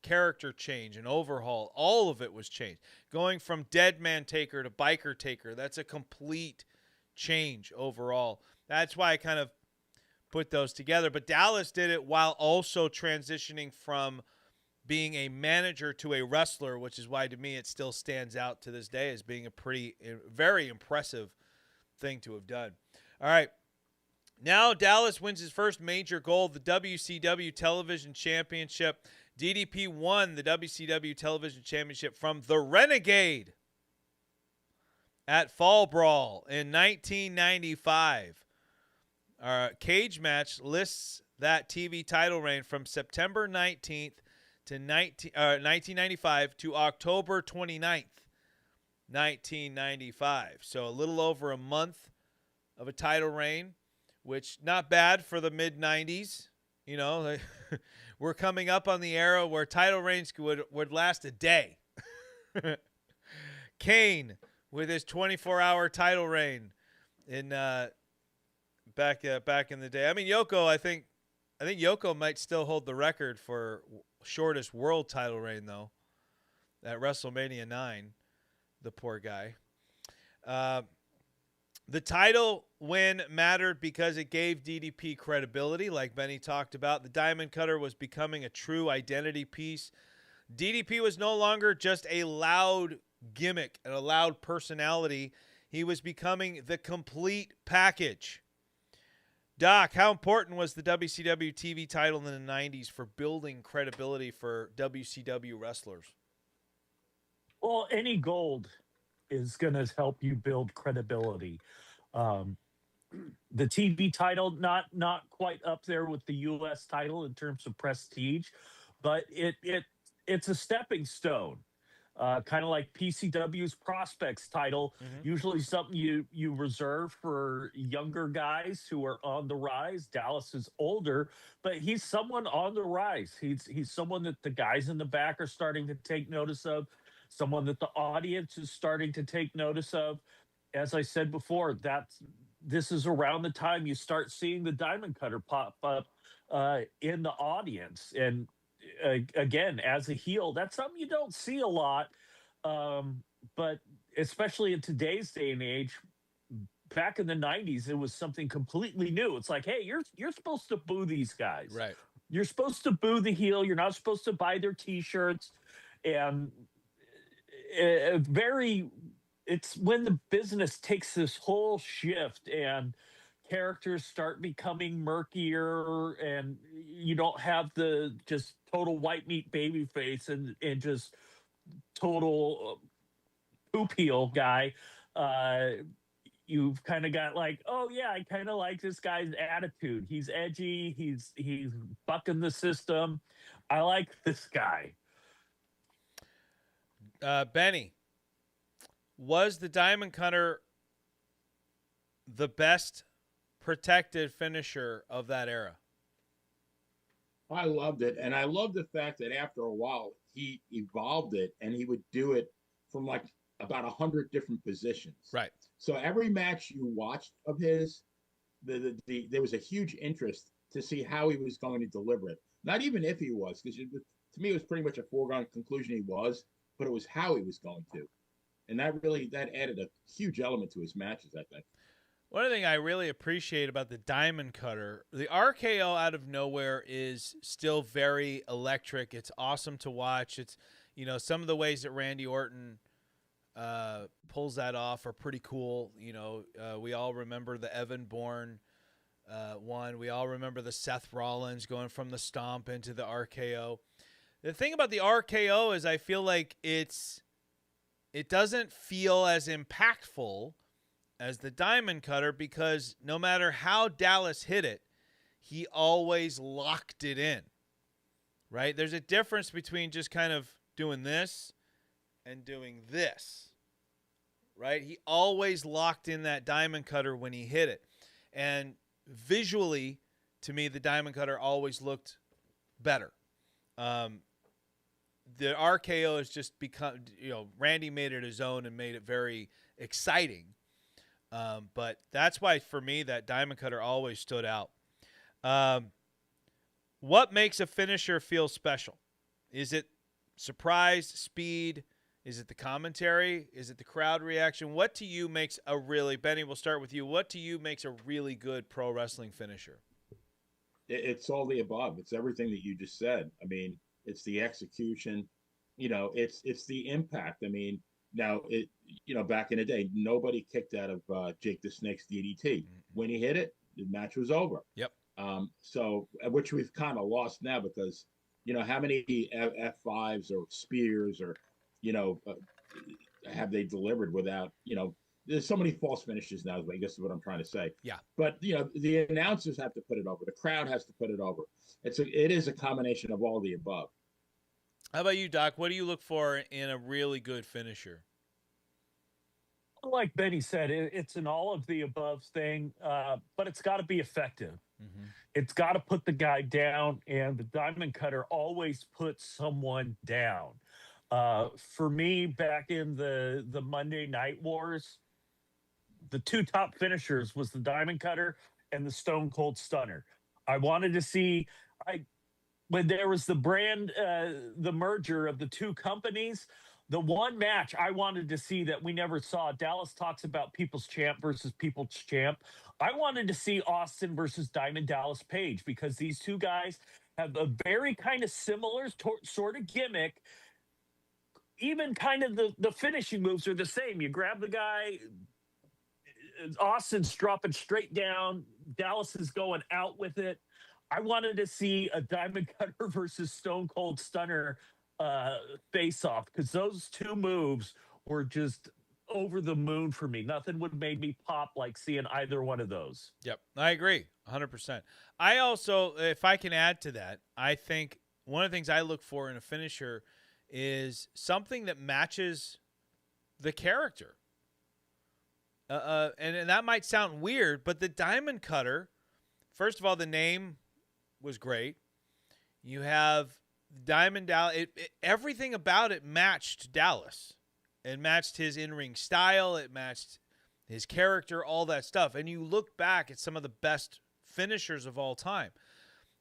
character change, an overhaul. All of it was changed. Going from Dead Man Taker to Biker Taker, that's a complete change overall. That's why I kind of put those together. But Dallas did it while also transitioning from being a manager to a wrestler, which is why to me it still stands out to this day as being a very impressive thing to have done. All right. Now Dallas wins his first major gold, the WCW Television Championship. DDP won the WCW Television Championship from the Renegade at Fall Brawl in 1995. Our cage match lists that TV title reign from September 19th to 1995 to October 29th, 1995. So a little over a month of a title reign, which not bad for the mid-90s. We're coming up on the era where title reigns would last a day. Kane with his 24-hour title reign in back in the day. I mean, Yoko, I think Yoko might still hold the record for shortest world title reign, though, at WrestleMania 9. The poor guy. The title win mattered because it gave DDP credibility, like Benny talked about. The Diamond Cutter was becoming a true identity piece. DDP was no longer just a loud gimmick and a loud personality. He was becoming the complete package. Doc, how important was the WCW TV title in the 90s for building credibility for WCW wrestlers? Well, any gold is going to help you build credibility. The TV title, not quite up there with the U.S. title in terms of prestige, but it's a stepping stone. Kind of like PCW's Prospects title, usually something you reserve for younger guys who are on the rise. Dallas is older, but he's someone on the rise. He's someone that the guys in the back are starting to take notice of, someone that the audience is starting to take notice of. As I said before, this is around the time you start seeing the Diamond Cutter pop up in the audience. And again, as a heel, that's something you don't see a lot. But especially in today's day and age, back in the 90s, it was something completely new. It's like, hey, you're supposed to boo these guys. Right. you're supposed to boo the heel. You're not supposed to buy their T-shirts, and it's when the business takes this whole shift and characters start becoming murkier, and you don't have the just total white meat baby face and just total poop heel guy. You've kind of got like, oh yeah, I kind of like this guy's attitude. He's edgy. He's bucking the system. I like this guy. Benny, was the Diamond Cutter the best protected finisher of that era? I loved it, and I love the fact that after a while he evolved it, and he would do it from like about 100 different positions. Right. So every match you watched of his, there was a huge interest to see how he was going to deliver it. Not even if he was, because to me it was pretty much a foregone conclusion he was, but it was how he was going to, and that added a huge element to his matches, I think. One thing I really appreciate about the Diamond Cutter, the RKO out of nowhere is still very electric. It's awesome to watch. It's, you know, some of the ways that Randy Orton pulls that off are pretty cool. You know, we all remember the Evan Bourne one. We all remember the Seth Rollins going from the stomp into the RKO. The thing about the RKO is I feel like it doesn't feel as impactful as the Diamond Cutter, because no matter how Dallas hit it, he always locked it in, right? There's a difference between just kind of doing this and doing this, right? He always locked in that Diamond Cutter when he hit it. And visually, to me, the Diamond Cutter always looked better. The RKO has just become, you know, Randy made it his own and made it very exciting. But that's why, for me, that Diamond Cutter always stood out. What makes a finisher feel special? Is it surprise, speed? Is it the commentary? Is it the crowd reaction? What to you makes a really, Benny, we'll start with you. What to you makes a really good pro wrestling finisher? It's all the above. It's everything that you just said. I mean, it's the execution. You know, it's the impact. I mean, now, back in the day, nobody kicked out of Jake the Snake's DDT. When he hit it, the match was over. Yep. So, which we've kind of lost now because, how many F5s or spears or, have they delivered without, there's so many false finishes now, I guess is what I'm trying to say. Yeah. But, the announcers have to put it over. The crowd has to put it over. It is a combination of all the above. How about you, Doc? What do you look for in a really good finisher? Like Benny said, it's an all of the above thing, but it's got to be effective. Mm-hmm. It's got to put the guy down, and the Diamond Cutter always puts someone down. For me, back in the Monday Night Wars, the two top finishers was the Diamond Cutter and the Stone Cold Stunner. I wanted to see... when there was the merger of the two companies, the one match I wanted to see that we never saw, Dallas talks about People's Champ versus People's Champ. I wanted to see Austin versus Diamond Dallas Page, because these two guys have a very kind of similar sort of gimmick. Even kind of the finishing moves are the same. You grab the guy, Austin's dropping straight down, Dallas is going out with it. I wanted to see a Diamond Cutter versus Stone Cold Stunner face-off, because those two moves were just over the moon for me. Nothing would have made me pop like seeing either one of those. Yep, I agree 100%. I also, if I can add to that, I think one of the things I look for in a finisher is something that matches the character. And that might sound weird, but the Diamond Cutter, first of all, the name was great. You have Diamond Dallas. Everything about it matched Dallas. It matched his in-ring style. It matched his character, all that stuff. And you look back at some of the best finishers of all time.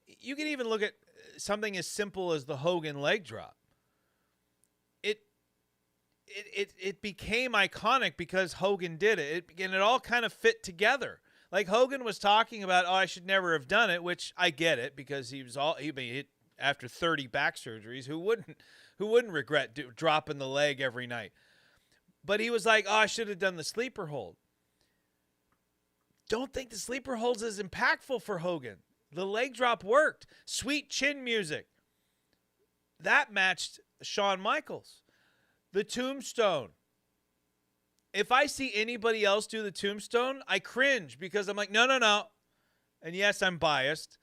You can even look at something as simple as the Hogan leg drop. It became iconic because Hogan did it. And it all kind of fit together. Like Hogan was talking about, I should never have done it, which I get it because after 30 back surgeries, who wouldn't regret dropping the leg every night? But he was like, I should have done the sleeper hold. Don't think the sleeper hold's as impactful for Hogan. The leg drop worked. Sweet chin music. That matched Shawn Michaels. The tombstone. If I see anybody else do the tombstone, I cringe because I'm like, no. And yes, I'm biased.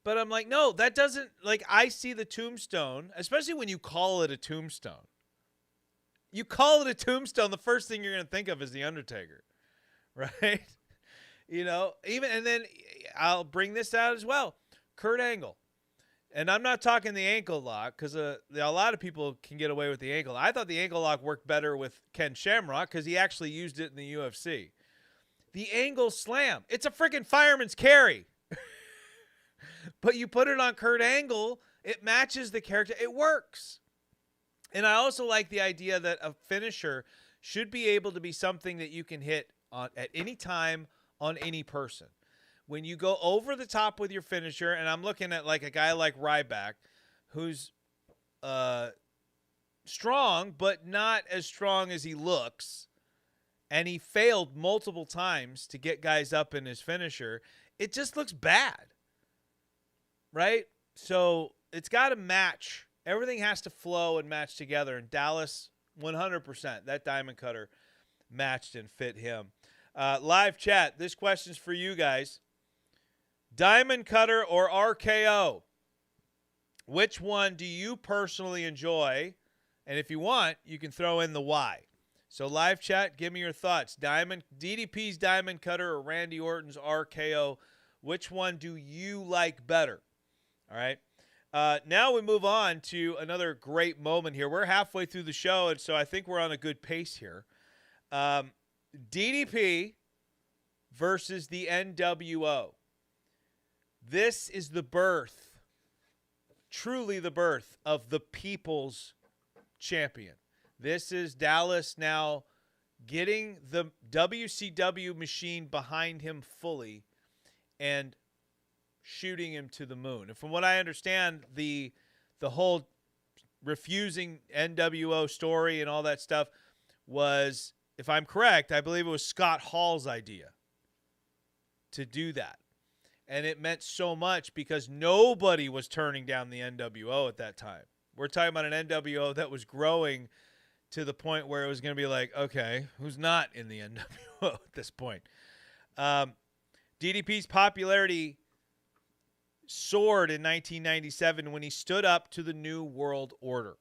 But I'm like, no, that doesn't, like, I see the tombstone, especially when you call it a tombstone. You call it a tombstone, the first thing you're going to think of is The Undertaker. Right? And then I'll bring this out as well. Kurt Angle. And I'm not talking the ankle lock because a lot of people can get away with the ankle. I thought the ankle lock worked better with Ken Shamrock because he actually used it in the UFC. The angle slam. It's a freaking fireman's carry. But you put it on Kurt Angle, it matches the character. It works. And I also like the idea that a finisher should be able to be something that you can hit on at any time on any person. When you go over the top with your finisher, and I'm looking at like a guy like Ryback, who's strong, but not as strong as he looks, and he failed multiple times to get guys up in his finisher, it just looks bad. Right? So it's got to match. Everything has to flow and match together. And Dallas, 100%, that diamond cutter matched and fit him. Live chat, this question's for you guys. Diamond cutter or RKO? Which one do you personally enjoy? And if you want, you can throw in the why. So live chat, give me your thoughts. DDP's diamond cutter or Randy Orton's RKO? Which one do you like better? All right. Now we move on to another great moment here. We're halfway through the show, and so I think we're on a good pace here. DDP versus the NWO. This is the birth, truly the birth of the people's champion. This is Dallas now getting the WCW machine behind him fully and shooting him to the moon. And from what I understand, the whole refusing NWO story and all that stuff was, if I'm correct, I believe it was Scott Hall's idea to do that. And it meant so much because nobody was turning down the NWO at that time. We're talking about an NWO that was growing to the point where it was going to be like, okay, who's not in the NWO at this point? DDP's popularity soared in 1997 when he stood up to the New World Order.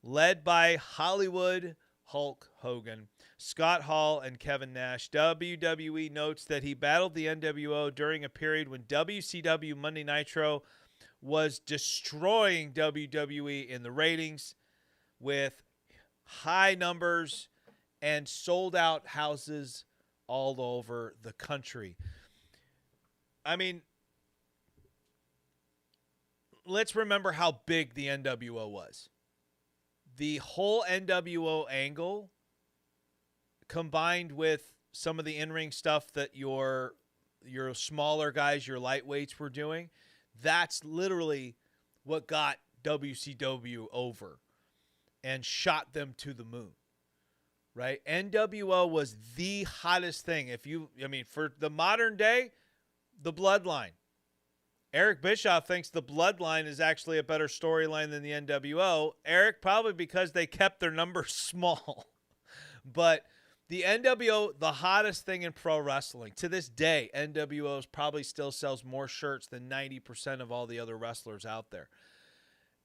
Led by Hollywood Hulk Hogan, Scott Hall, and Kevin Nash, WWE notes that he battled the NWO during a period when WCW Monday Nitro was destroying WWE in the ratings with high numbers and sold-out houses all over the country. I mean, let's remember how big the NWO was. The whole NWO angle, combined with some of the in-ring stuff that your smaller guys, your lightweights were doing, that's literally what got WCW over and shot them to the moon. Right? NWO was the hottest thing. For the modern day, the Bloodline. Eric Bischoff thinks the Bloodline is actually a better storyline than the NWO. Eric, probably because they kept their numbers small. But the NWO, the hottest thing in pro wrestling. To this day, NWO probably still sells more shirts than 90% of all the other wrestlers out there.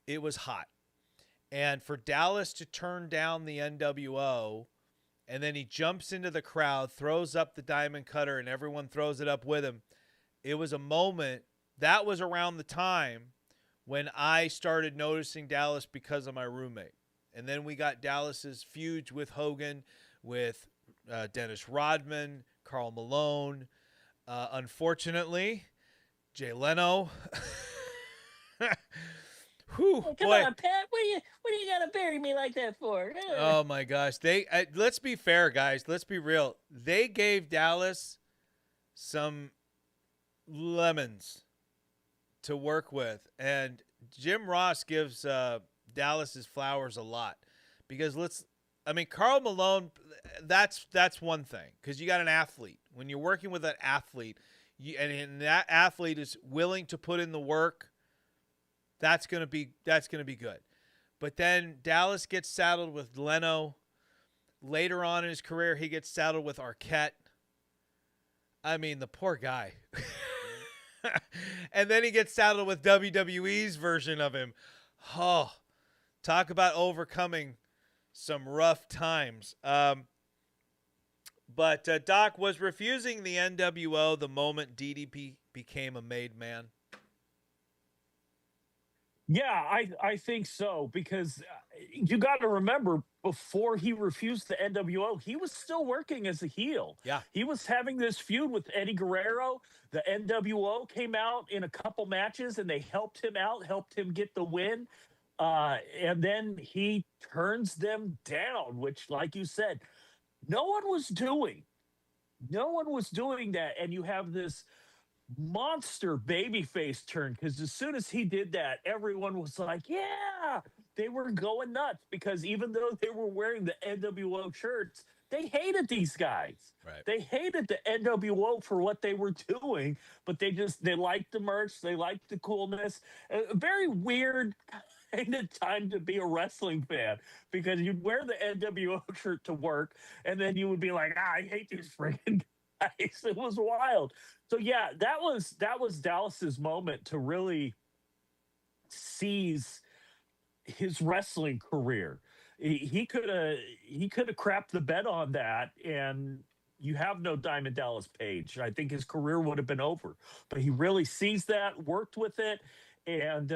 It was hot. And for Dallas to turn down the NWO, and then he jumps into the crowd, throws up the diamond cutter, and everyone throws it up with him, it was a moment. That was around the time when I started noticing Dallas because of my roommate. And then we got Dallas's feuds with Hogan, with Dennis Rodman, Karl Malone. Unfortunately, Jay Leno. Whew, oh, come on, Pat. What do you got to bury me like that for? Oh, my gosh. Let's be fair, guys. Let's be real. They gave Dallas some lemons to work with. And Jim Ross gives Dallas his flowers a lot because Karl Malone, that's one thing because you got an athlete. When you're working with an athlete, and that athlete is willing to put in the work, that's gonna be good. But then Dallas gets saddled with Leno. Later on in his career, he gets saddled with Arquette. I mean, the poor guy. And then he gets saddled with WWE's version of him. Oh, talk about overcoming some rough times. But Doc was refusing the NWO the moment DDP became a made man. Yeah, I think so because you got to remember before he refused the NWO, he was still working as a heel. Yeah. He was having this feud with Eddie Guerrero. The NWO came out in a couple matches and they helped him out, helped him get the win. And then he turns them down, which, like you said, no one was doing. No one was doing that. And you have this monster babyface turn because as soon as he did that, everyone was like, yeah, they were going nuts because even though they were wearing the NWO shirts, they hated these guys. Right. They hated the NWO for what they were doing, but they liked the merch. They liked the coolness. A very weird kind of time to be a wrestling fan because you'd wear the NWO shirt to work and then you would be like, I hate these freaking guys. It was wild. So yeah, that was Dallas's moment to really seize his wrestling career. He could have crapped the bed on that, and you have no Diamond Dallas Page. I think his career would have been over. But he really seized that, worked with it, and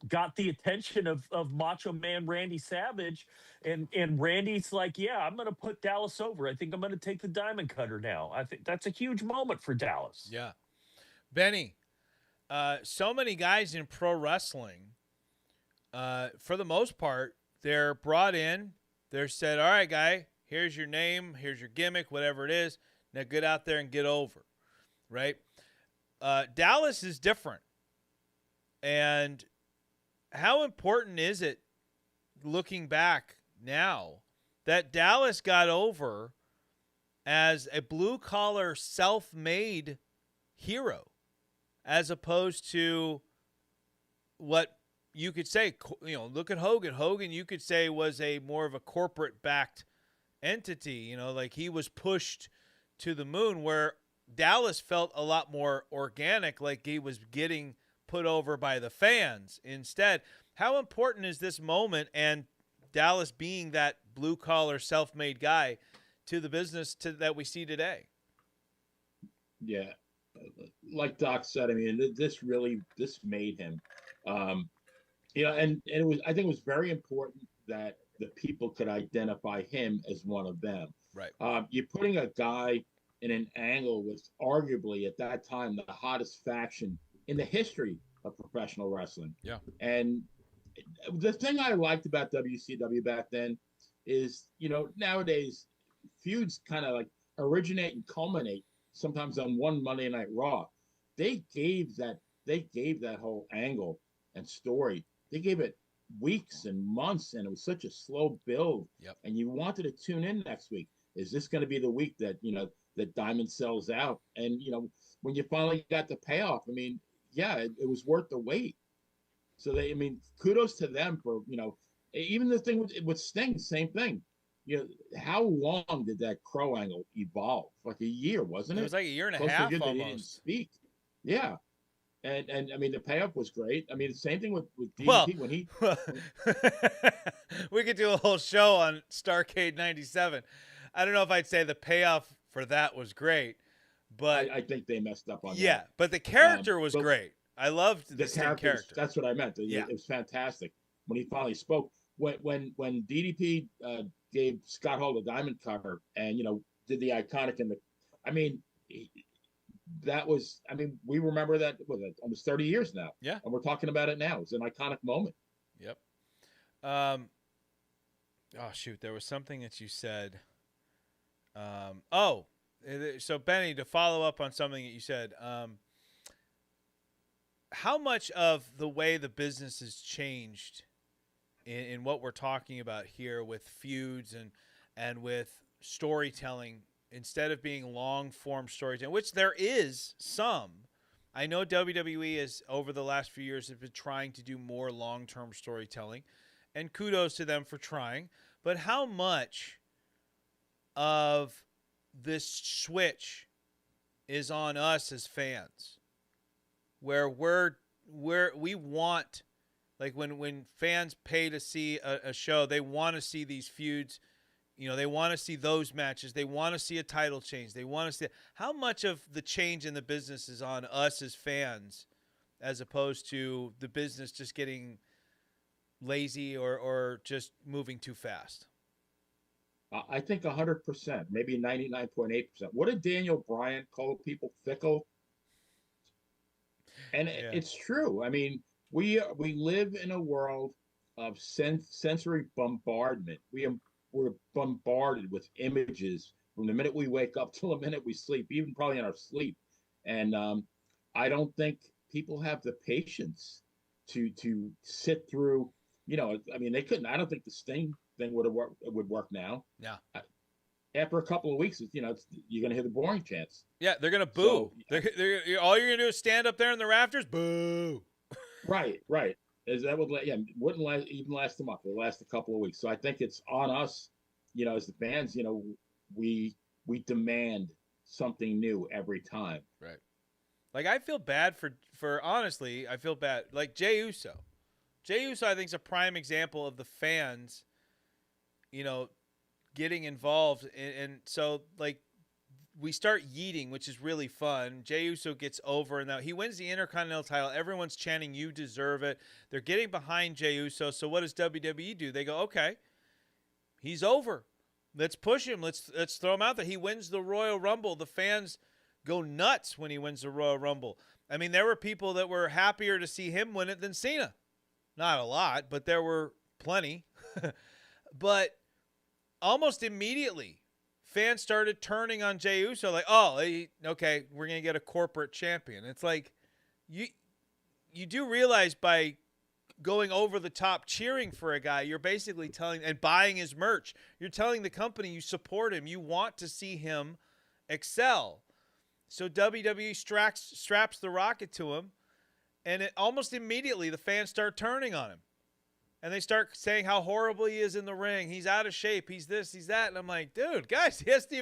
got the attention of Macho Man Randy Savage. And Randy's like, yeah, I'm going to put Dallas over. I think I'm going to take the Diamond Cutter now. I think that's a huge moment for Dallas. Yeah. Benny, so many guys in pro wrestling, for the most part, they're brought in. They're said, all right, guy, here's your name, here's your gimmick, whatever it is. Now get out there and get over, right? Dallas is different. And how important is it, looking back now, that Dallas got over as a blue-collar, self-made hero, as opposed to what you could say, look at Hogan. Hogan, you could say, was a more of a corporate-backed entity. Like he was pushed to the moon, where Dallas felt a lot more organic, like he was getting put over by the fans instead. How important is this moment and Dallas being that blue-collar, self-made guy to the business that we see today? Yeah. Like Doc said, I mean, this made him. And I think it was very important that the people could identify him as one of them. Right. You're putting a guy in an angle with arguably at that time the hottest faction in the history of professional wrestling. Yeah. And the thing I liked about WCW back then is, nowadays feuds kind of like originate and culminate sometimes on one Monday Night Raw. They gave that whole angle and story. They gave it weeks and months, and it was such a slow build. Yep. And you wanted to tune in next week. Is this going to be the week that that Diamond sells out? And when you finally got the payoff, I mean, yeah, it was worth the wait. So kudos to them for even the thing with Sting, same thing. How long did that Crow angle evolve? Like a year, wasn't it? It was like a year and a Close half to almost. They didn't speak. Yeah. And I mean, the payoff was great. I mean, the same thing with DDP when he. We could do a whole show on Starrcade '97. I don't know if I'd say the payoff for that was great, but I think they messed up on that. Yeah, but the character was great. I loved the character. That's what I meant. It was fantastic when he finally spoke. When DDP gave Scott Hall the Diamond Cutter and did the iconic we remember that almost 30 years now. Yeah, and we're talking about it now. It's an iconic moment. Yep. Oh shoot, there was something that you said. So Benny, to follow up on something that you said, how much of the way the business has changed in what we're talking about here with feuds and with storytelling, instead of being long form storytelling, which there is some. I know WWE is, over the last few years, have been trying to do more long-term storytelling, and kudos to them for trying. But how much of this switch is on us as fans, where we want, like when fans pay to see a show, they want to see these feuds. You know, they want to see those matches. They want to see a title change. They want to see how much of the change in the business is on us as fans, as opposed to the business just getting lazy or just moving too fast. I think 100%, maybe 99.8%. What did Daniel Bryan call people? Fickle. And it's true. I mean, we live in a world of sensory bombardment. We're bombarded with images from the minute we wake up till the minute we sleep, even probably in our sleep. And I don't think people have the patience to sit through. You know, I mean, they couldn't. I don't think the Sting thing would work now. Yeah. After a couple of weeks, you know, you're gonna hear the boring chants. Yeah, they're gonna boo. So, all you're gonna do is stand up there in the rafters, boo. Right. Is that wouldn't last a month. It last a couple of weeks. So I think it's on us, you know, as the fans. You know, we demand something new every time. Right. Like, I feel bad for honestly, I feel bad. Like Jey Uso. Jey Uso, I think, is a prime example of the fans, you know, getting involved. And so, like, we start yeeting, which is really fun. Jey Uso gets over, and now he wins the Intercontinental title. Everyone's chanting, "You deserve it." They're getting behind Jey Uso. So what does WWE do? They go, okay, he's over. Let's push him. Let's throw him out there. He wins the Royal Rumble. The fans go nuts when he wins the Royal Rumble. I mean, there were people that were happier to see him win it than Cena. Not a lot, but there were plenty. But almost immediately, fans started turning on Jey Uso, like, oh, okay, we're going to get a corporate champion. It's like, you do realize by going over the top cheering for a guy, you're basically telling, and buying his merch, you're telling the company you support him. You want to see him excel. So WWE straps the rocket to him, and almost immediately the fans start turning on him. And they start saying how horrible he is in the ring. He's out of shape. He's this, he's that. And I'm like, dude, guys, he hasn't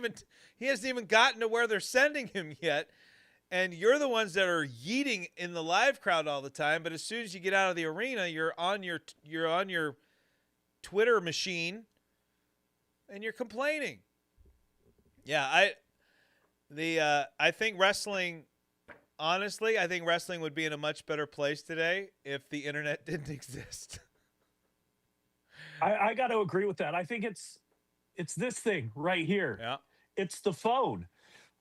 even gotten to where they're sending him yet. And you're the ones that are yeeting in the live crowd all the time. But as soon as you get out of the arena, you're on your Twitter machine and you're complaining. Yeah, I think wrestling, honestly, I think wrestling would be in a much better place today if the internet didn't exist. I got to agree with that. I think it's this thing right here. Yeah. It's the phone.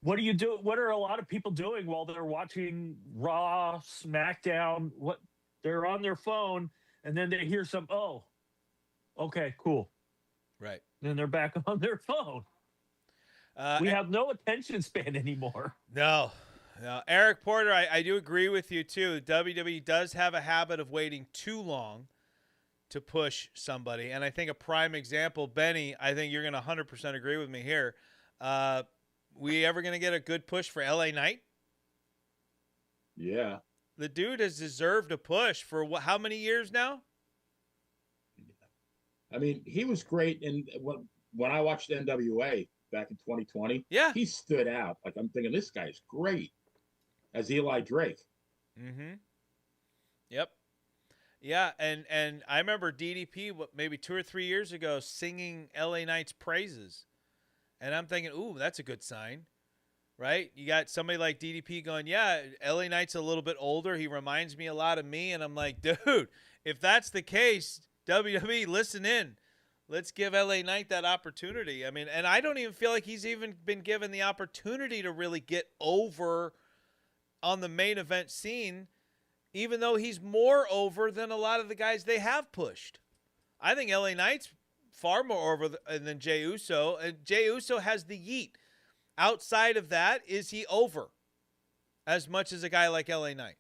What do you do? What are a lot of people doing while they're watching Raw, SmackDown? They're on their phone, and then they hear oh, okay, cool. Right. Then they're back on their phone. We have no attention span anymore. No. Eric Porter, I do agree with you, too. WWE does have a habit of waiting too long to push somebody. And I think a prime example, Benny, I think you're going to 100% agree with me here. We ever going to get a good push for LA Knight? Yeah. The dude has deserved a push for how many years now? I mean, he was great. And when I watched NWA back in 2020, yeah, he stood out. Like, I'm thinking, this guy's great as Eli Drake. Mm-hmm. Yep. Yeah, and I remember DDP maybe 2 or 3 years ago singing LA Knight's praises. And I'm thinking, ooh, that's a good sign, right? You got somebody like DDP going, yeah, LA Knight's a little bit older. He reminds me a lot of me. And I'm like, dude, if that's the case, WWE, listen in. Let's give LA Knight that opportunity. I mean, and I don't even feel like he's even been given the opportunity to really get over on the main event scene, even though he's more over than a lot of the guys they have pushed. I think LA Knight's far more over than Jey Uso, and Jey Uso has the yeet. outside of that, is he over as much as a guy like LA Knight?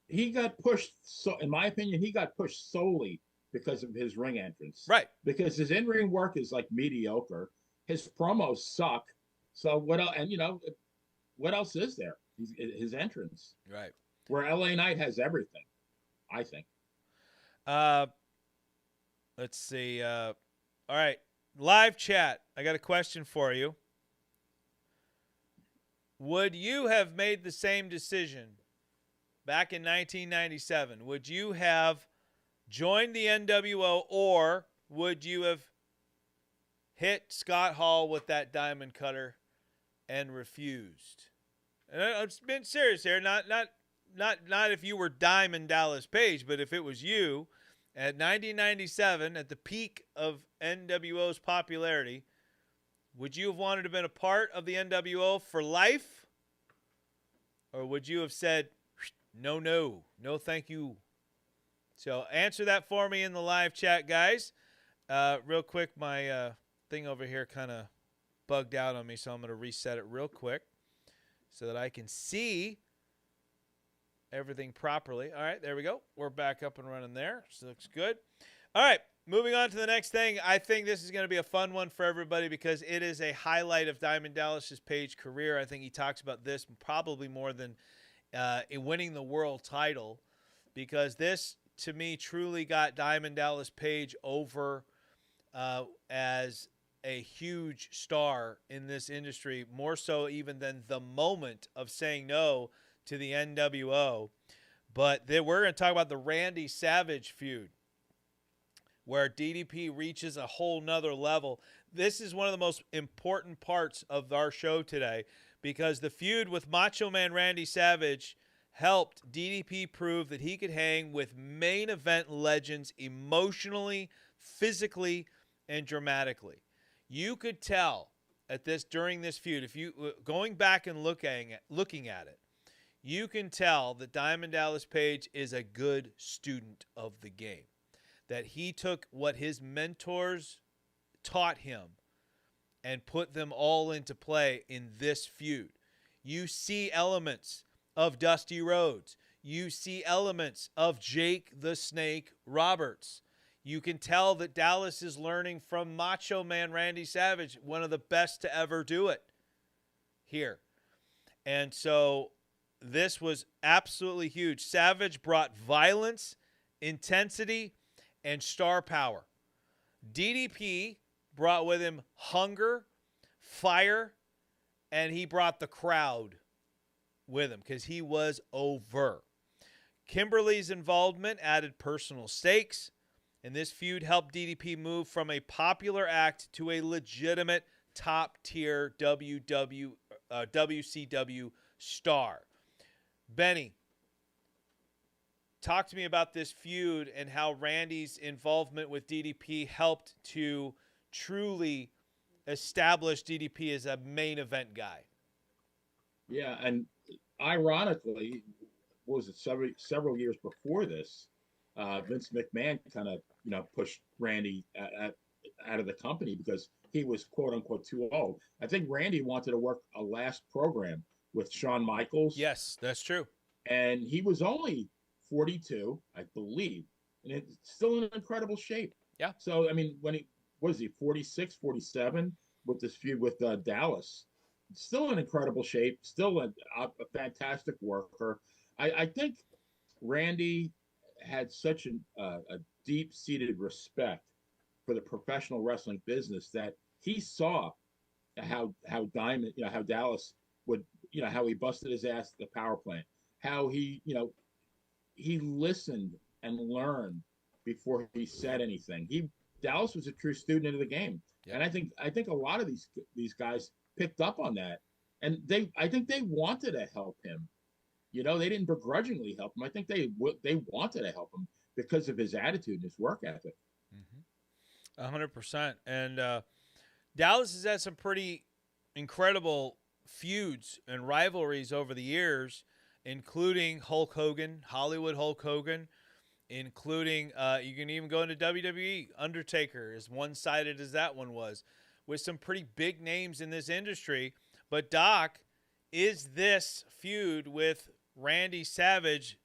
He got pushed, so in my opinion, he got pushed solely because of his ring entrance. Right. Because his in-ring work is like mediocre. His promos suck. So what else? And what else is there? His entrance. Right. Where LA Knight has everything, I think. Let's see. All right. Live chat. I got a question for you. Would you have made the same decision back in 1997? Would you have joined the NWO, or would you have hit Scott Hall with that diamond cutter and refused? And I'm being serious here. Not if you were Diamond Dallas Page, but if it was you at 1997, at the peak of NWO's popularity, would you have wanted to have been a part of the NWO for life? Or would you have said, no, thank you? So answer that for me in the live chat, guys. Real quick, my thing over here kind of bugged out on me, so I'm going to reset it real quick so that I can see everything properly. All right, there we go. We're back up and running there. So looks good. All right, moving on to the next thing. I think this is going to be a fun one for everybody because it is a highlight of Diamond Dallas Page's career. I think he talks about this probably more than in winning the world title, because this, to me, truly got Diamond Dallas Page over as a huge star in this industry, more so even than the moment of saying no to the NWO. But then we're going to talk about the Randy Savage feud, where DDP reaches a whole nother level. This is one of the most important parts of our show today, because the feud with Macho Man Randy Savage helped DDP prove that he could hang with main event legends emotionally, physically, and dramatically. You could tell during this feud, if you going back and looking at it, you can tell that Diamond Dallas Page is a good student of the game. That he took what his mentors taught him and put them all into play in this feud. You see elements of Dusty Rhodes. You see elements of Jake the Snake Roberts. You can tell that Dallas is learning from Macho Man Randy Savage, one of the best to ever do it here. And so this was absolutely huge. Savage brought violence, intensity, and star power. DDP brought with him hunger, fire, and he brought the crowd with him because he was over. Kimberly's involvement added personal stakes, and this feud helped DDP move from a popular act to a legitimate top-tier WCW star. Benny, talk to me about this feud and how Randy's involvement with DDP helped to truly establish DDP as a main event guy. Yeah, and ironically, what was it, several years before this, Vince McMahon kind of pushed Randy out of the company because he was quote unquote too old. I think Randy wanted to work a last program with Shawn Michaels. Yes, that's true. And he was only 42, I believe, and it's still in incredible shape. Yeah. So I mean, when he was 46, 47 with this feud with Dallas, still in incredible shape, still a fantastic worker. I think Randy had such a deep-seated respect for the professional wrestling business that he saw how Diamond, how Dallas would, how he busted his ass at the power plant, how he listened and learned before he said anything. Dallas was a true student of the game, yeah. And I think a lot of these guys picked up on that, and I think they wanted to help him. They didn't begrudgingly help him. I think they wanted to help him because of his attitude and his work ethic. 100%. And Dallas has had some pretty incredible feuds and rivalries over the years, including Hulk Hogan, Hollywood Hulk Hogan, including you can even go into WWE. Undertaker, as one-sided as that one was. with some pretty big names in this industry. But Doc, is this feud with Randy Savage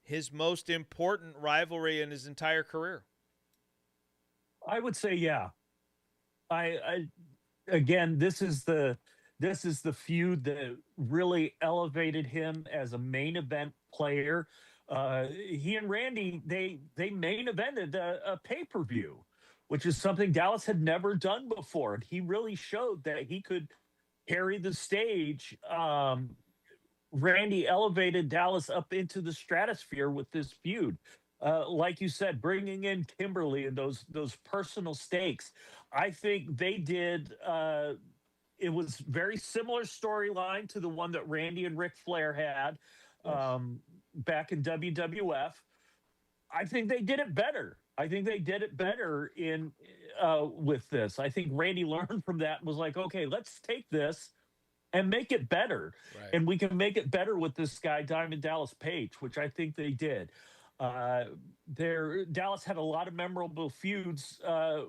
his most important rivalry in his entire career? I would say, yeah. I again, this is the feud that really elevated him as a main event player. He and Randy, they main evented a pay-per-view, which is something Dallas had never done before. And he really showed that he could carry the stage. Randy elevated Dallas up into the stratosphere with this feud. Like you said, bringing in Kimberly and those personal stakes. I think they did. It was very similar storyline to the one that Randy and Ric Flair had back in WWF. I think they did it better. I think they did it better in with this. I think Randy learned from that and was like, okay, let's take this and make it better. Right. And we can make it better with this guy, Diamond Dallas Page, which I think they did. Dallas had a lot of memorable feuds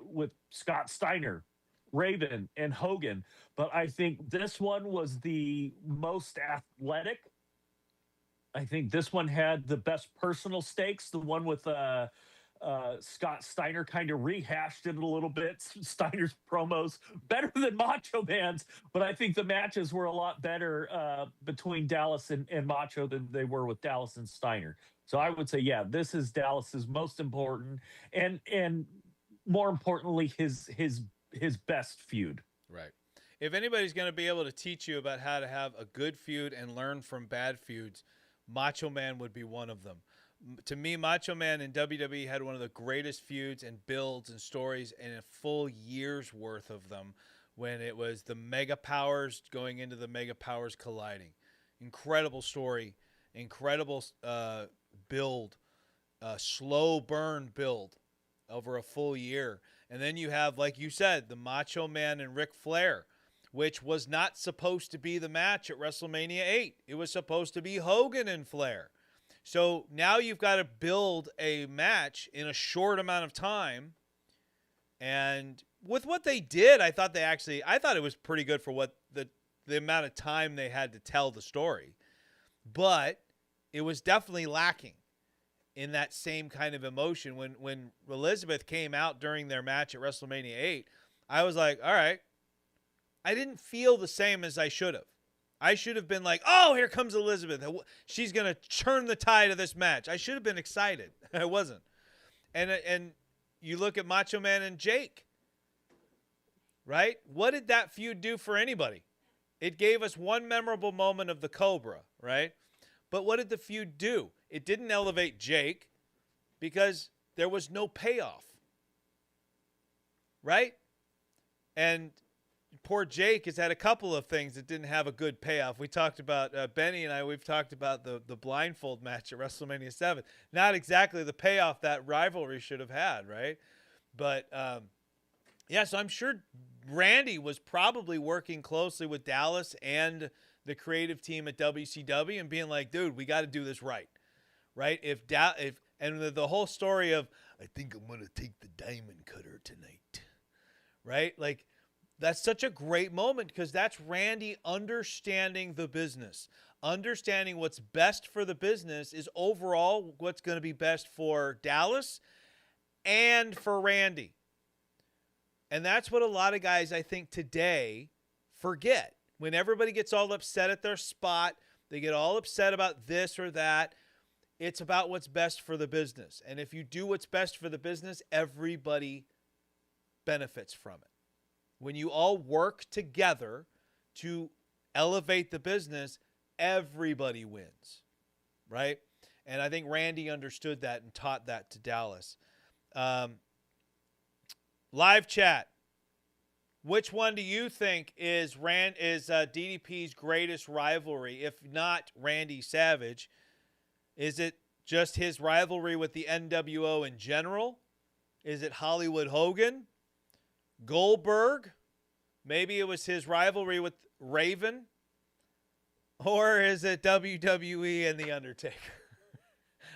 with Scott Steiner, Raven, and Hogan. But I think this one was the most athletic. I think this one had the best personal stakes. The one with Scott Steiner kind of rehashed it a little bit. Steiner's promos better than Macho Man's, but I think the matches were a lot better between Dallas and Macho than they were with Dallas and Steiner. So I would say, yeah, this is Dallas's most important and more importantly, his best feud. Right. If anybody's going to be able to teach you about how to have a good feud and learn from bad feuds, Macho Man would be one of them. To me, Macho Man in WWE had one of the greatest feuds and builds and stories in a full year's worth of them when it was the Mega Powers going into the Mega Powers colliding. Incredible story, incredible build, slow burn build over a full year. And then you have, like you said, the Macho Man and Ric Flair, which was not supposed to be the match at WrestleMania 8. It was supposed to be Hogan and Flair. So now you've got to build a match in a short amount of time. And with what they did, I thought it was pretty good for what the amount of time they had to tell the story. But it was definitely lacking in that same kind of emotion. When Elizabeth came out during their match at WrestleMania 8, I was like, all right. I didn't feel the same as I should have. I should have been like, oh, here comes Elizabeth. She's going to turn the tide of this match. I should have been excited. I wasn't. And you look at Macho Man and Jake, right? What did that feud do for anybody? It gave us one memorable moment of the Cobra, right? But what did the feud do? It didn't elevate Jake because there was no payoff, right? And poor Jake has had a couple of things that didn't have a good payoff. We talked about, Benny and I, we've talked about the blindfold match at WrestleMania 7. Not exactly the payoff that rivalry should have had, right? But, yeah, so I'm sure Randy was probably working closely with Dallas and the creative team at WCW and being like, dude, we got to do this right? And the whole story of, I think I'm going to take the diamond cutter tonight, right? Like, that's such a great moment because that's Randy understanding the business. Understanding what's best for the business is overall what's going to be best for Dallas and for Randy. And that's what a lot of guys, I think, today forget. When everybody gets all upset at their spot, they get all upset about this or that. It's about what's best for the business. And if you do what's best for the business, everybody benefits from it. When you all work together to elevate the business, everybody wins, right? And I think Randy understood that and taught that to Dallas. Live chat. Which one do you think is DDP's greatest rivalry? If not Randy Savage, is it just his rivalry with the NWO in general? Is it Hollywood Hogan? Goldberg? Maybe it was his rivalry with Raven? Or is it WWE and The Undertaker?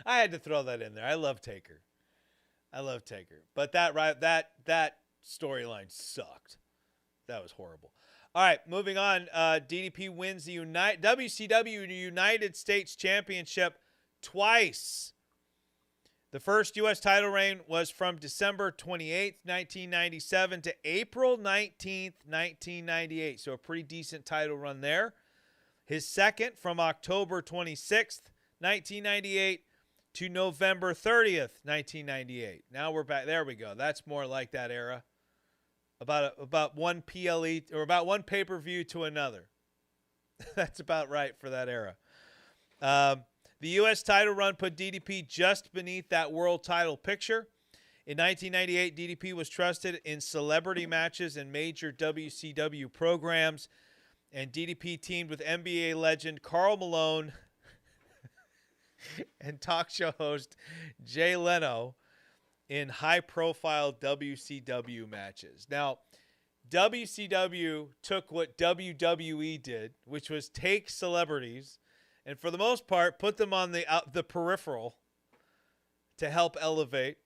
I had to throw that in there. I love Taker. But that storyline sucked. That was horrible. All right, moving on. DDP wins the WCW United States Championship twice. The first U.S. title reign was from December 28th, 1997 to April 19th, 1998. So a pretty decent title run there. His second from October 26th, 1998 to November 30th, 1998. Now we're back. There we go. That's more like that era. About one PLE or about one pay-per-view to another. That's about right for that era. The U.S. title run put DDP just beneath that world title picture. In 1998, DDP was trusted in celebrity matches and major WCW programs, and DDP teamed with NBA legend Karl Malone and talk show host Jay Leno in high-profile WCW matches. Now, WCW took what WWE did, which was take celebrities and, for the most part, put them on the peripheral to help elevate,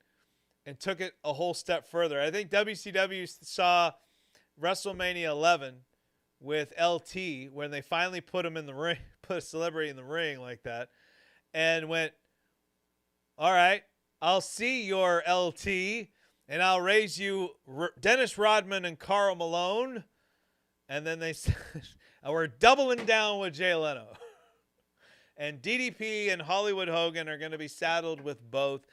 and took it a whole step further. I think WCW saw WrestleMania 11 with LT when they finally put him in the ring, put a celebrity in the ring like that, and went, all right, I'll see your LT, and I'll raise you Dennis Rodman and Karl Malone. And then they said, we're doubling down with Jay Leno. And DDP and Hollywood Hogan are going to be saddled with both.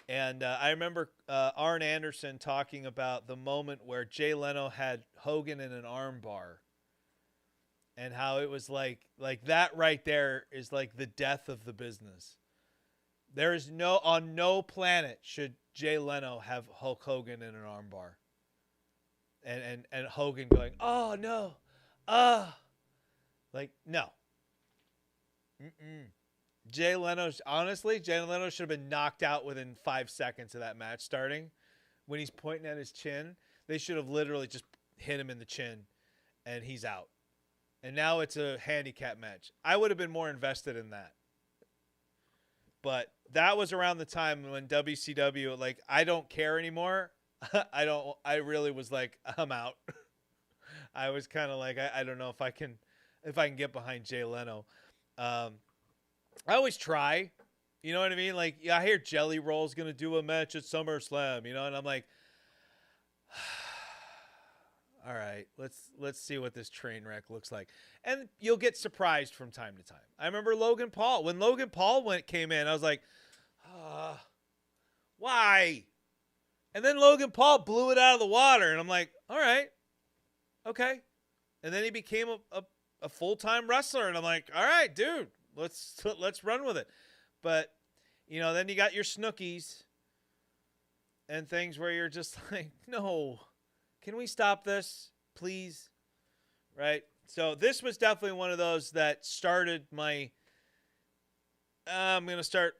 And I remember Arn Anderson talking about the moment where Jay Leno had Hogan in an arm bar. And how it was like that right there is like the death of the business. There is on no planet should Jay Leno have Hulk Hogan in an armbar. And Hogan going, oh, no. No. Jay Leno should have been knocked out within 5 seconds of that match starting. When he's pointing at his chin, they should have literally just hit him in the chin, and he's out. And now it's a handicap match. I would have been more invested in that. But that was around the time when WCW, like, I don't care anymore. I really was like, I'm out. I was kind of like, I don't know if I can get behind Jay Leno. I always try, you know what I mean? Like, yeah, I hear Jelly Roll's going to do a match at SummerSlam, you know? And I'm like, all right, let's see what this train wreck looks like. And you'll get surprised from time to time. I remember Logan Paul. When Logan Paul came in, I was like, why? And then Logan Paul blew it out of the water, and I'm like, all right, okay. And then he became a full-time wrestler, and I'm like, all right, dude, let's run with it. But, you know, then you got your Snookies and things where you're just like, no. Can we stop this, please? Right? So this was definitely one of those that started my I'm going to start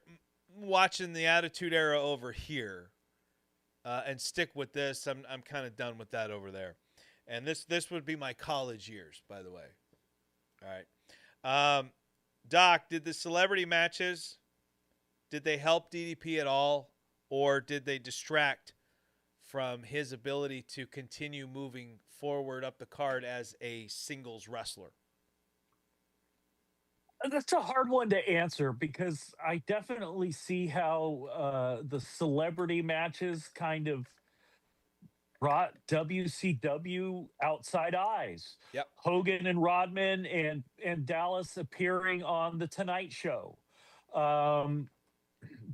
watching the Attitude Era over here and stick with this. I'm kind of done with that over there. And this would be my college years, by the way. All right. Doc, did the celebrity matches, did they help DDP at all, or did they distract from his ability to continue moving forward up the card as a singles wrestler? That's a hard one to answer because I definitely see how the celebrity matches kind of brought WCW outside eyes. Yep. Hogan and Rodman and Dallas appearing on The Tonight Show.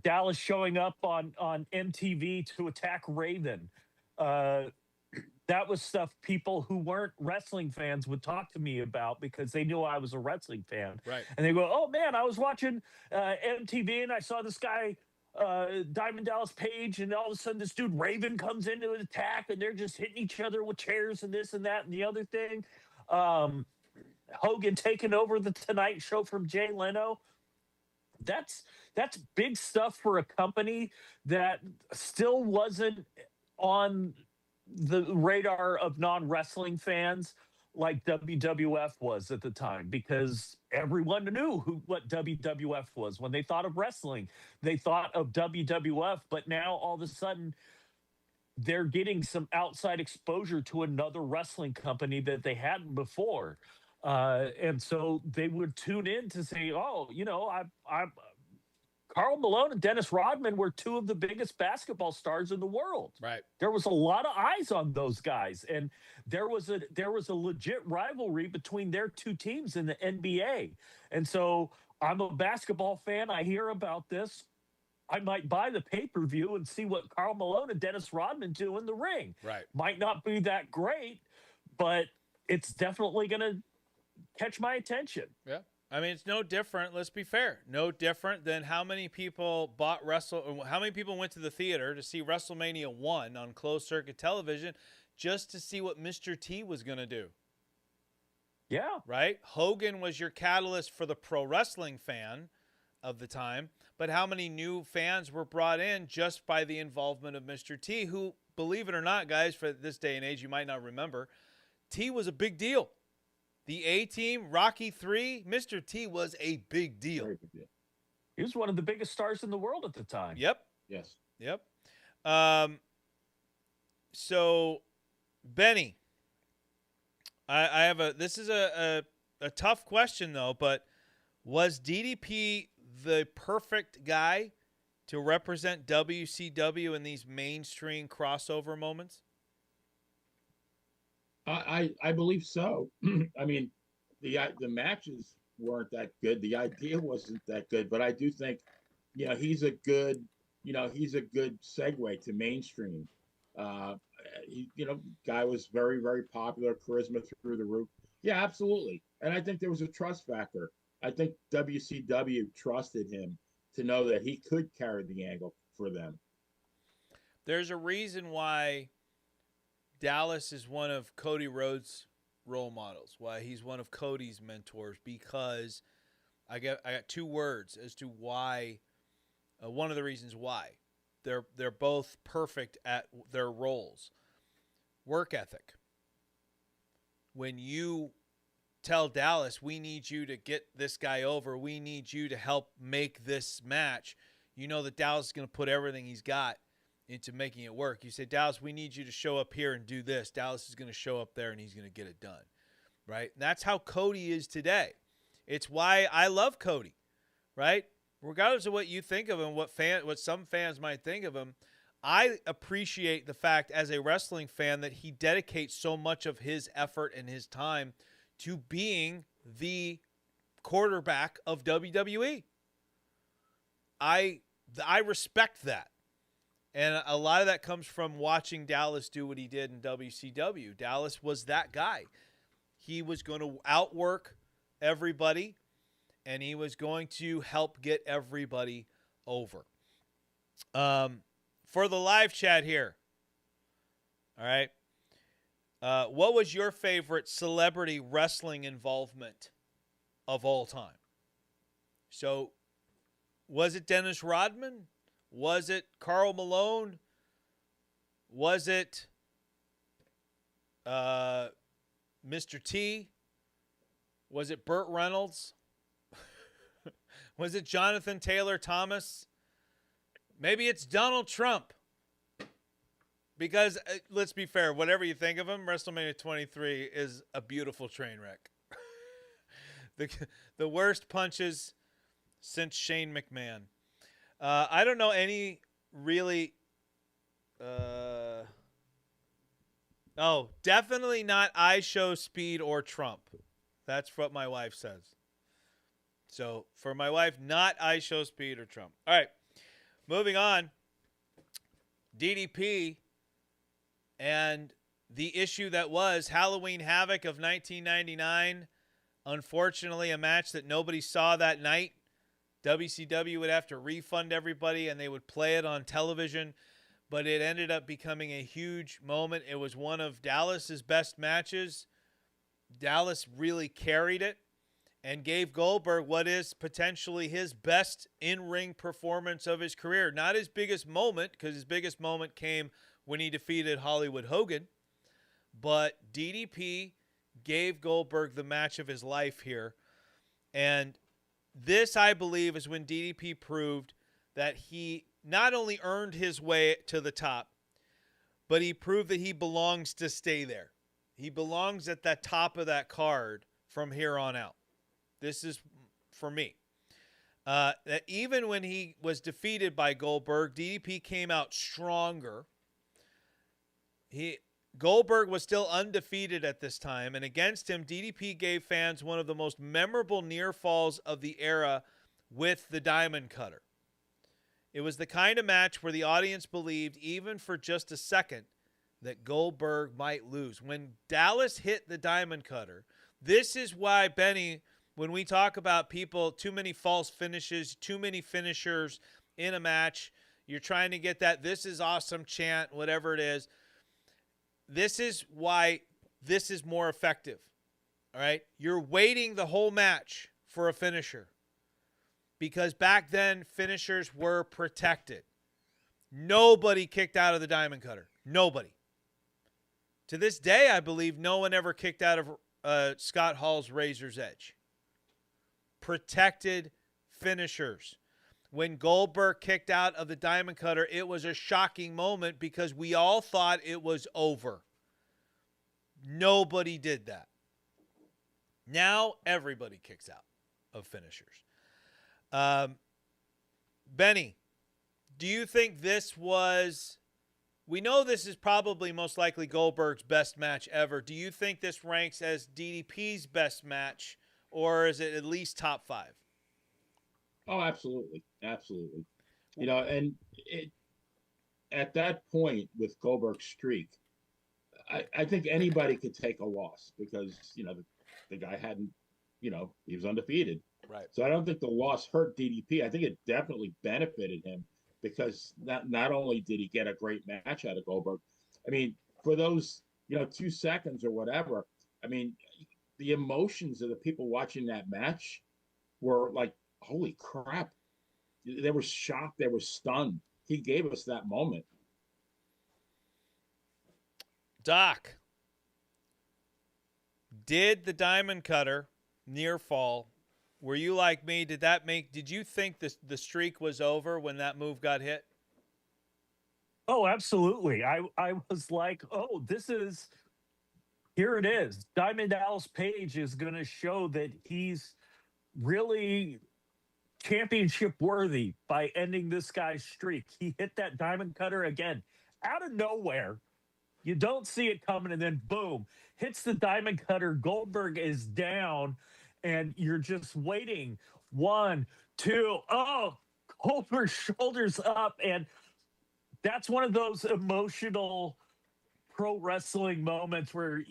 Dallas showing up on MTV to attack Raven. That was stuff people who weren't wrestling fans would talk to me about because they knew I was a wrestling fan. Right. And they go, oh, man, I was watching MTV and I saw this guy, Diamond Dallas Page, and all of a sudden this dude Raven comes into an attack and they're just hitting each other with chairs and this and that and the other thing. Hogan taking over The Tonight Show from Jay Leno. That's big stuff for a company that still wasn't on the radar of non-wrestling fans like WWF was at the time, because everyone knew what WWF was. When they thought of wrestling, they thought of WWF. But now all of a sudden, they're getting some outside exposure to another wrestling company that they hadn't before. And so they would tune in to say, oh, I'm Carl Malone and Dennis Rodman were two of the biggest basketball stars in the world. Right. There was a lot of eyes on those guys, and there was a legit rivalry between their two teams in the NBA. And so I'm a basketball fan. I hear about this. I might buy the pay-per-view and see what Carl Malone and Dennis Rodman do in the ring. Right. Might not be that great, but it's definitely going to catch my attention. Yeah. I mean, it's no different. Let's be fair. No different than how many people how many people went to the theater to see WrestleMania 1 on closed circuit television just to see what Mr. T was going to do. Yeah. Right? Hogan was your catalyst for the pro wrestling fan of the time, but how many new fans were brought in just by the involvement of Mr. T, who, believe it or not, guys, for this day and age, you might not remember, T was a big deal. The A-Team, Rocky III, Mr. T was a big deal. Very big deal. He was one of the biggest stars in the world at the time. Yep. Yes. Yep. So, Benny, I have this is a tough question, though, but was DDP the perfect guy to represent WCW in these mainstream crossover moments? I believe so. I mean, the matches weren't that good. The idea wasn't that good, but I do think, he's a good segue to mainstream. Guy was very, very popular, charisma through the roof. Yeah, absolutely. And I think there was a trust factor. I think WCW trusted him to know that he could carry the angle for them. There's a reason why Dallas is one of Cody Rhodes' role models, why he's one of Cody's mentors, because I got two words as to why, one of the reasons why. They're both perfect at their roles. Work ethic. When you tell Dallas, we need you to get this guy over, we need you to help make this match, you know that Dallas is going to put everything he's got into making it work. You say, Dallas, we need you to show up here and do this. Dallas is going to show up there and he's going to get it done, right? And that's how Cody is today. It's why I love Cody, right? Regardless of what you think of him, what some fans might think of him, I appreciate the fact as a wrestling fan that he dedicates so much of his effort and his time to being the quarterback of WWE. I respect that. And a lot of that comes from watching Dallas do what he did in WCW. Dallas was that guy. He was going to outwork everybody, and he was going to help get everybody over. For the live chat here, all right, what was your favorite celebrity wrestling involvement of all time? So, was it Dennis Rodman? Was it Carl Malone? Was it Mr. T? Was it Burt Reynolds? Was it Jonathan Taylor Thomas? Maybe it's Donald Trump. Because, let's be fair, whatever you think of him, WrestleMania 23 is a beautiful train wreck. The worst punches since Shane McMahon. I don't know any really. Definitely not I Show Speed or Trump. That's what my wife says. So for my wife, not I Show Speed or Trump. All right, moving on. DDP and the issue that was Halloween Havoc of 1999. Unfortunately, a match that nobody saw that night. WCW would have to refund everybody and they would play it on television, but it ended up becoming a huge moment. It was one of Dallas's best matches. Dallas really carried it and gave Goldberg what is potentially his best in-ring performance of his career. Not his biggest moment, because his biggest moment came when he defeated Hollywood Hogan, but DDP gave Goldberg the match of his life here. And this, I believe, is when DDP proved that he not only earned his way to the top, but he proved that he belongs to stay there. He belongs at the top of that card from here on out. This is for me. That even when he was defeated by Goldberg, DDP came out stronger. Goldberg was still undefeated at this time, and against him, DDP gave fans one of the most memorable near falls of the era with the Diamond Cutter. It was the kind of match where the audience believed, even for just a second, that Goldberg might lose. When Dallas hit the Diamond Cutter, this is why, Benny, when we talk about people, too many false finishes, too many finishers in a match, you're trying to get that "this is awesome" chant, whatever it is. This is why this is more effective. All right? You're waiting the whole match for a finisher. Because back then, finishers were protected. Nobody kicked out of the Diamond Cutter. Nobody. To this day, I believe no one ever kicked out of Scott Hall's Razor's Edge. Protected finishers. When Goldberg kicked out of the Diamond Cutter, it was a shocking moment because we all thought it was over. Nobody did that. Now everybody kicks out of finishers. Benny, do you think this was... We know this is probably most likely Goldberg's best match ever. Do you think this ranks as DDP's best match, or is it at least top 5? Oh, absolutely. Absolutely. You know, and at that point with Goldberg's streak, I think anybody could take a loss because, you know, the guy hadn't, you know, he was undefeated. Right. So I don't think the loss hurt DDP. I think it definitely benefited him because not only did he get a great match out of Goldberg, I mean, for those, you know, 2 seconds or whatever, I mean, the emotions of the people watching that match were like, holy crap. They were shocked. They were stunned. He gave us that moment. Doc, did the Diamond Cutter near fall, were you like me? Did you think the streak was over when that move got hit? Oh, absolutely. I was like, oh, here it is. Diamond Dallas Page is going to show that he's really championship worthy by ending this guy's streak. He hit that Diamond Cutter again out of nowhere. You don't see it coming, and then boom, hits the Diamond Cutter. Goldberg is down, and you're just waiting. 1, 2, oh, Goldberg shoulders up, and that's one of those emotional pro wrestling moments where,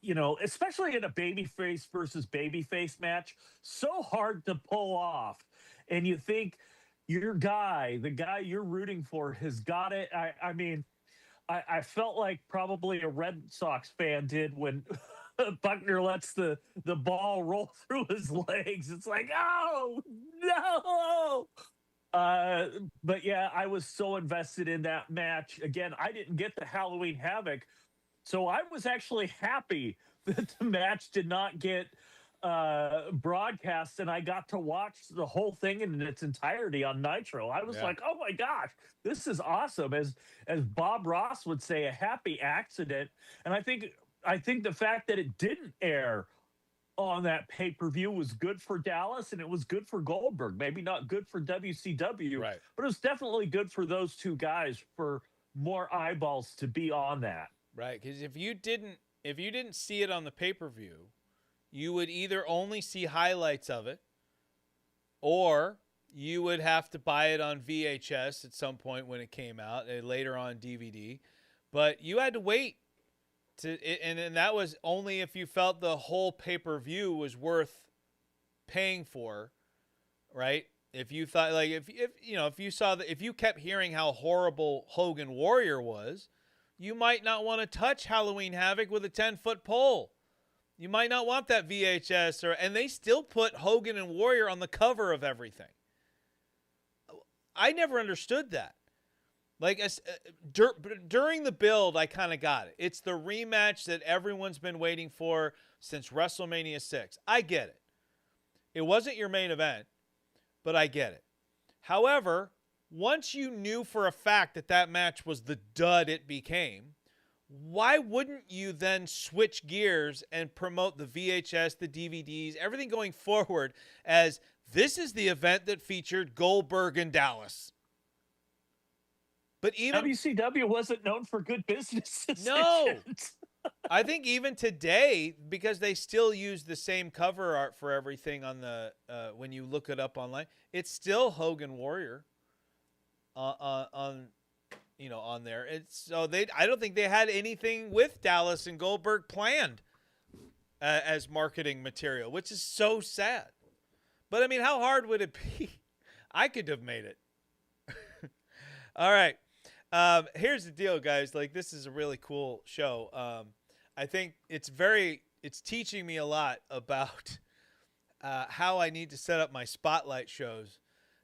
you know, especially in a babyface versus babyface match, so hard to pull off. And you think the guy you're rooting for has got it. I mean, I felt like probably a Red Sox fan did when Buckner lets the ball roll through his legs. It's like, oh, no. But yeah, I was so invested in that match. Again, I didn't get the Halloween Havoc, so I was actually happy that the match did not get broadcast, and I got to watch the whole thing in its entirety on Nitro. I was like, oh my gosh, this is awesome. As Bob Ross would say, a happy accident. And I think the fact that it didn't air on that pay-per-view was good for Dallas, and it was good for Goldberg. Maybe not good for WCW, right, but it was definitely good for those two guys, for more eyeballs to be on that. Right, because if you didn't see it on the pay-per-view, you would either only see highlights of it, or you would have to buy it on VHS at some point when it came out, and later on DVD. But you had to wait and that was only if you felt the whole pay-per-view was worth paying for, right? If you thought, like, if you kept hearing how horrible Hogan Warrior was, you might not want to touch Halloween Havoc with a 10-foot pole. You might not want that VHS, and they still put Hogan and Warrior on the cover of everything. I never understood that. Like, during the build, I kind of got it. It's the rematch that everyone's been waiting for since WrestleMania 6. I get it. It wasn't your main event, but I get it. However, once you knew for a fact that match was the dud it became, why wouldn't you then switch gears and promote the VHS, the DVDs, everything going forward as this is the event that featured Goldberg and Dallas? But even WCW wasn't known for good business No. decisions. I think even today, because they still use the same cover art for everything on the when you look it up online, it's still Hogan Warrior on on there. It's so I don't think they had anything with Dallas and Goldberg planned as marketing material, which is so sad. But I mean, how hard would it be? I could have made it. All right. Here's the deal, guys. Like, this is a really cool show. I think it's teaching me a lot about how I need to set up my spotlight shows.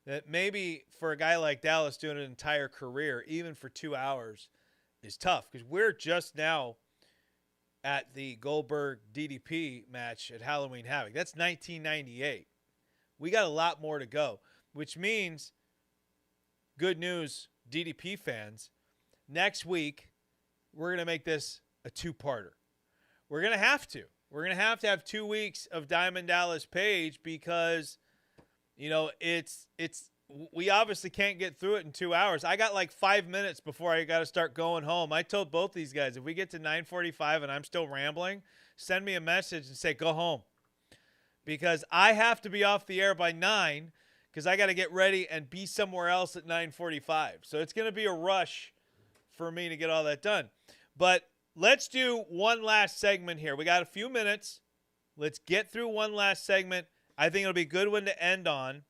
That maybe for a guy like Dallas doing an entire career, even for 2 hours, is tough. Because we're just now at the Goldberg DDP match at Halloween Havoc. That's 1998. We got a lot more to go, which means, good news, DDP fans, next week we're going to make this a two-parter. We're going to have to. We're going to have 2 weeks of Diamond Dallas Page because, we obviously can't get through it in 2 hours. I got like 5 minutes before I got to start going home. I told both these guys, if we get to 9:45 and I'm still rambling, send me a message and say, go home. Because I have to be off the air by 9 because I got to get ready and be somewhere else at 9:45. So it's going to be a rush for me to get all that done. But let's do one last segment here. We got a few minutes. Let's get through one last segment. I think it'll be a good one to end on.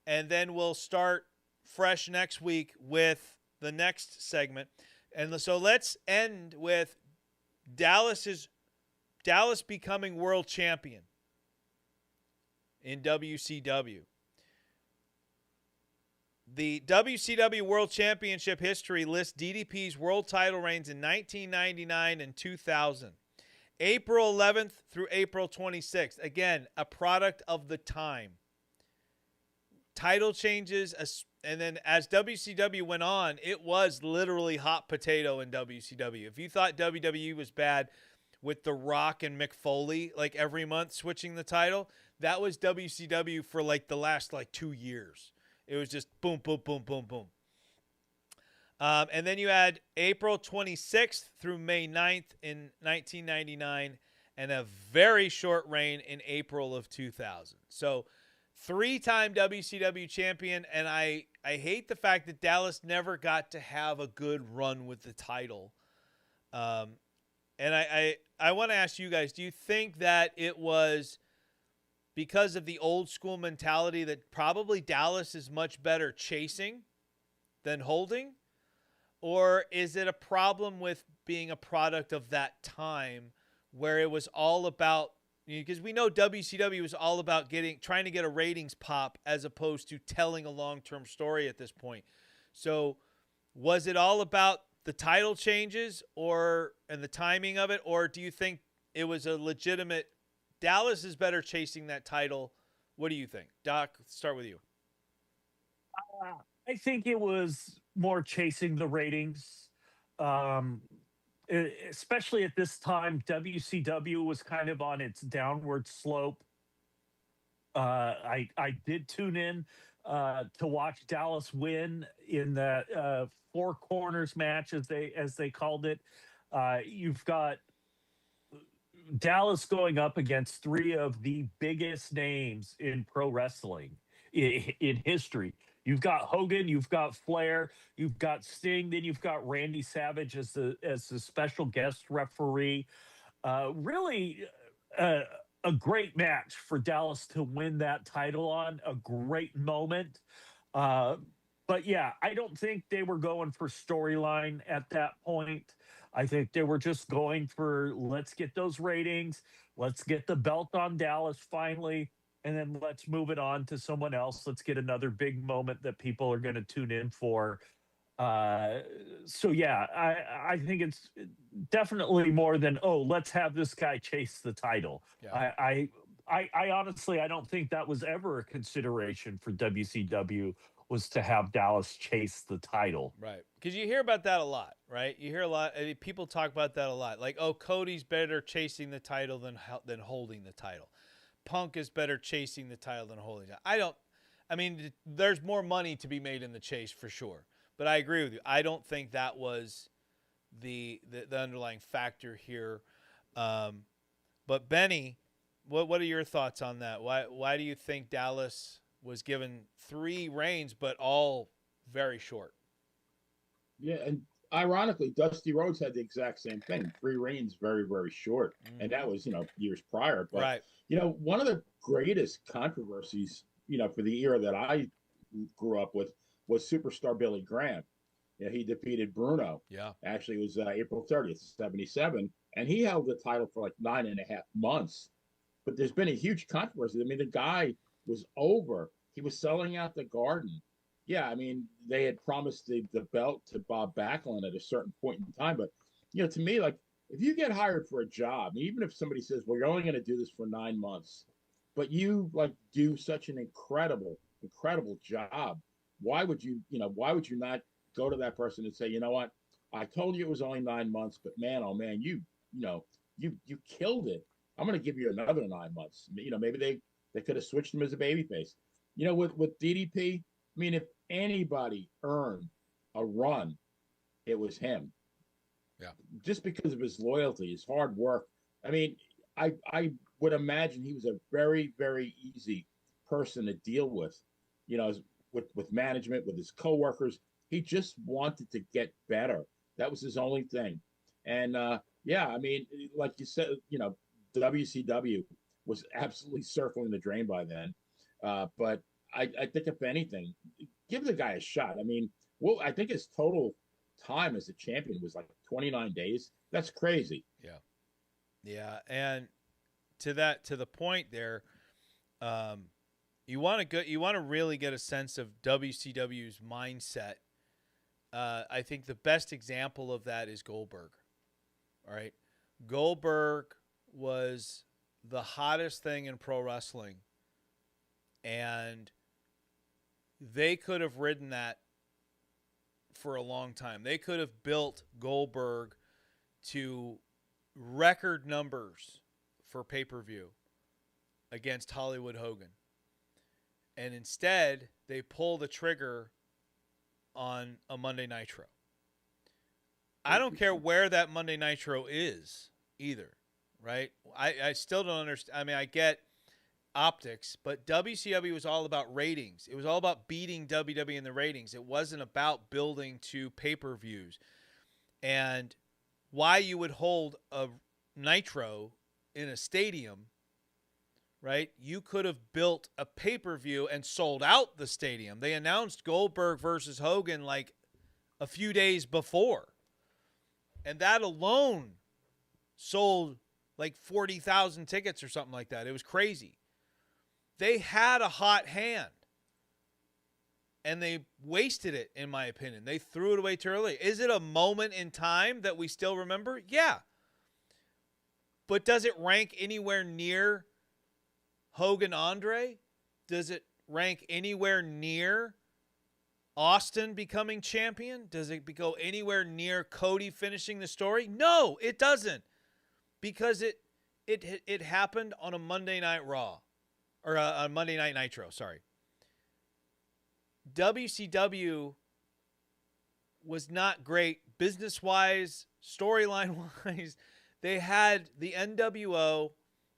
And then we'll start fresh next week with the next segment. And so let's end with Dallas becoming world champion in WCW. The WCW World Championship history lists DDP's world title reigns in 1999 and 2000. April 11th through April 26th. Again, a product of the time. Title changes, and then as WCW went on, it was literally hot potato in WCW. If you thought WWE was bad with The Rock and Mick Foley, like every month switching the title, that was WCW for like the last 2 years. It was just boom, boom, boom, boom, boom. And then you had April 26th through May 9th in 1999 and a very short reign in April of 2000. So 3-time WCW champion, and I hate the fact that Dallas never got to have a good run with the title. And I want to ask you guys, do you think that it was because of the old school mentality that probably Dallas is much better chasing than holding? Or is it a problem with being a product of that time where it was all about, because we know WCW was all about trying to get a ratings pop as opposed to telling a long-term story at this point. So was it all about the title changes and the timing of it? Or do you think it was a legitimate, Dallas is better chasing that title? What do you think? Doc, let's start with you. I think it was more chasing the ratings. Especially at this time, WCW was kind of on its downward slope. I did tune in to watch Dallas win in that four corners match, as they called it. You've got Dallas going up against three of the biggest names in pro wrestling in history. You've got Hogan, you've got Flair, you've got Sting, then you've got Randy Savage as the special guest referee. Really a great match for Dallas to win that title on, a great moment. But yeah, I don't think they were going for storyline at that point. I think they were just going for, let's get those ratings, let's get the belt on Dallas finally, and then let's move it on to someone else. Let's get another big moment that people are going to tune in for. So yeah, I think it's definitely more than, oh, let's have this guy chase the title. Yeah. I honestly, I don't think that was ever a consideration for WCW, was to have Dallas chase the title. Right. Because you hear about that a lot, right? You hear a lot. People talk about that a lot. Like, oh, Cody's better chasing the title than holding the title. Punk is better chasing the title than holding it. I mean, there's more money to be made in the chase for sure. But I agree with you. I don't think that was the underlying factor here. But Benny, what are your thoughts on that? Why do you think Dallas was given 3 reigns, but all very short? Yeah, and ironically, Dusty Rhodes had the exact same thing. 3 reigns, very, very short. And that was, years prior. But, Right. One of the greatest controversies, for the era that I grew up with was Superstar Billy Graham. He defeated Bruno. Yeah. Actually, it was April 30th, 77. And he held the title for like 9.5 months. But there's been a huge controversy. I mean, the guy was over. He was selling out the Garden. Yeah, I mean, they had promised the belt to Bob Backlund at a certain point in time. But, to me, like, if you get hired for a job, even if somebody says, well, you're only going to do this for 9 months, but you, like, do such an incredible job, why would you not go to that person and say, you know what, I told you it was only 9 months, but man, oh man, you killed it. I'm going to give you another 9 months. Maybe they could have switched him as a babyface. With DDP, I mean, if anybody earned a run, it was him. Yeah. Just because of his loyalty, his hard work. I mean, I would imagine he was a very, very easy person to deal with, with management, with his coworkers. He just wanted to get better. That was his only thing. And yeah, I mean, like you said, WCW was absolutely circling the drain by then. But I think if anything, give the guy a shot. I mean, I think his total time as a champion was like 29 days. That's crazy. Yeah. Yeah. And to the point there, you want to really get a sense of WCW's mindset. I think the best example of that is Goldberg. All right. Goldberg was the hottest thing in pro wrestling, and they could have ridden that for a long time. They could have built Goldberg to record numbers for pay-per-view against Hollywood Hogan. And instead, they pull the trigger on a Monday Nitro. I don't care where that Monday Nitro is either, right? I still don't understand. I mean, I get optics, but WCW was all about ratings. It was all about beating WWE in the ratings. It wasn't about building to pay-per-views. And why you would hold a Nitro in a stadium, right? You could have built a pay-per-view and sold out the stadium. They announced Goldberg versus Hogan like a few days before. And that alone sold like 40,000 tickets or something like that. It was crazy. They had a hot hand, and they wasted it, in my opinion. They threw it away too early. Is it a moment in time that we still remember? Yeah. But does it rank anywhere near Hogan Andre? Does it rank anywhere near Austin becoming champion? Does it go anywhere near Cody finishing the story? No, it doesn't. Because it happened on a Monday Night Raw. Or a Monday Night Nitro, sorry. WCW was not great business-wise, storyline-wise. They had the NWO.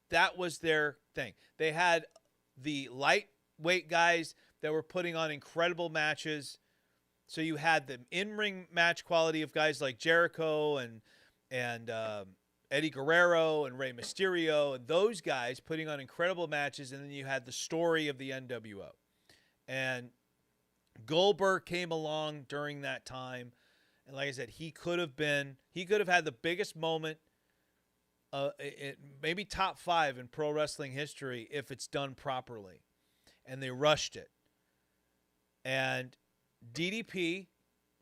That was their thing. They had the lightweight guys that were putting on incredible matches. So you had the in-ring match quality of guys like Jericho and Eddie Guerrero and Rey Mysterio and those guys putting on incredible matches. And then you had the story of the NWO. And Goldberg came along during that time. And like I said, he could have had the biggest moment, maybe top 5 in pro wrestling history if it's done properly. And they rushed it. And DDP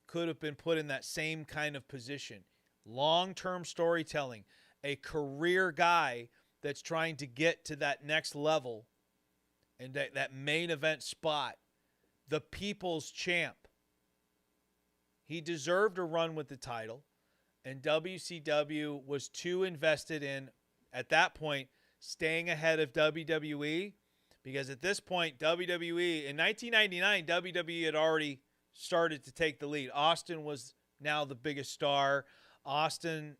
could have been put in that same kind of position. Long-term storytelling, a career guy that's trying to get to that next level and that main event spot, the people's champ. He deserved a run with the title, and WCW was too invested in, at that point, staying ahead of WWE, because at this point, WWE, in 1999, WWE had already started to take the lead. Austin was now the biggest star. Austin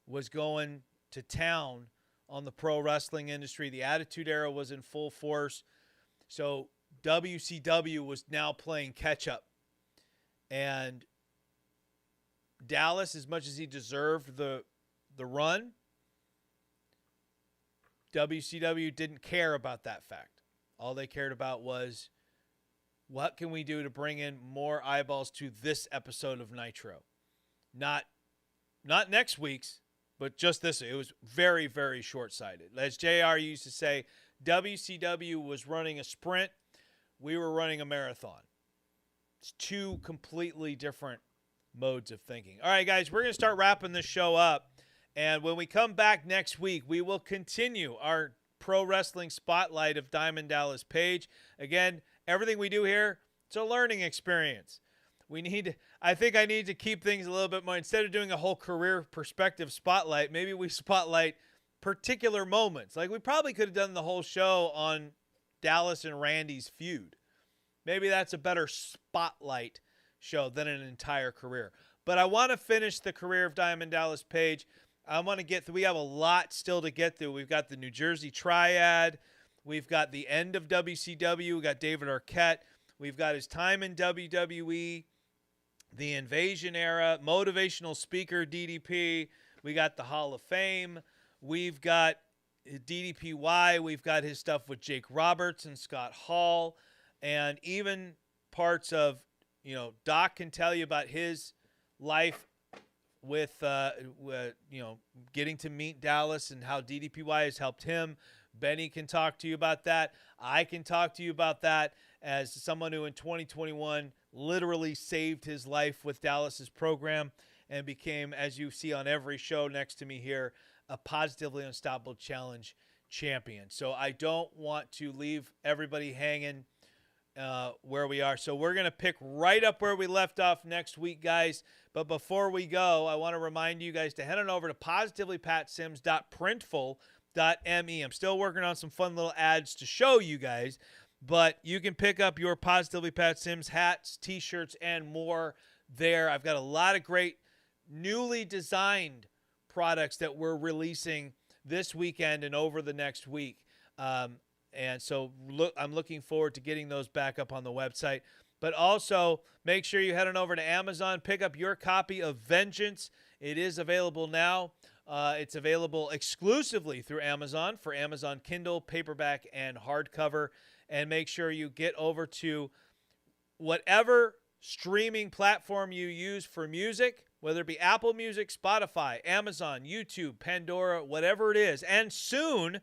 was going to town on the pro wrestling industry. The Attitude Era was in full force. So WCW was now playing catch up. And Dallas, as much as he deserved the run, WCW didn't care about that fact. All they cared about was, what can we do to bring in more eyeballs to this episode of Nitro? Not next week's, but just this. It was very, very short-sighted. As JR used to say, WCW was running a sprint. We were running a marathon. It's two completely different modes of thinking. All right, guys, we're going to start wrapping this show up. And when we come back next week, we will continue our pro wrestling spotlight of Diamond Dallas Page. Again, everything we do here, it's a learning experience. I think I need to keep things a little bit more. Instead of doing a whole career perspective spotlight, maybe we spotlight particular moments. Like, we probably could have done the whole show on Dallas and Randy's feud. Maybe that's a better spotlight show than an entire career. But I want to finish the career of Diamond Dallas Page. I want to get through. We have a lot still to get through. We've got the New Jersey Triad. We've got the end of WCW. We've got David Arquette. We've got his time in WWE, the Invasion era, motivational speaker DDP. We got the Hall of Fame. We've got DDPY. We've got his stuff with Jake Roberts and Scott Hall, and even parts of, Doc can tell you about his life with, getting to meet Dallas and how DDPY has helped him. Benny can talk to you about that. I can talk to you about that as someone who in 2021 literally saved his life with Dallas's program and became, as you see on every show next to me here, a Positively Unstoppable Challenge champion. So I don't want to leave everybody hanging where we are. So we're going to pick right up where we left off next week, guys. But before we go, I want to remind you guys to head on over to positivelypatsims.printful.me. I'm still working on some fun little ads to show you guys, but you can pick up your Positively Pat Sims hats, t-shirts, and more there. I've got a lot of great newly designed products that we're releasing this weekend and over the next week. And so I'm looking forward to getting those back up on the website. But also, make sure you head on over to Amazon, pick up your copy of Vengeance. It is available now. It's available exclusively through Amazon for Amazon Kindle, paperback, and hardcover. And make sure you get over to whatever streaming platform you use for music, whether it be Apple Music, Spotify, Amazon, YouTube, Pandora, whatever it is. And soon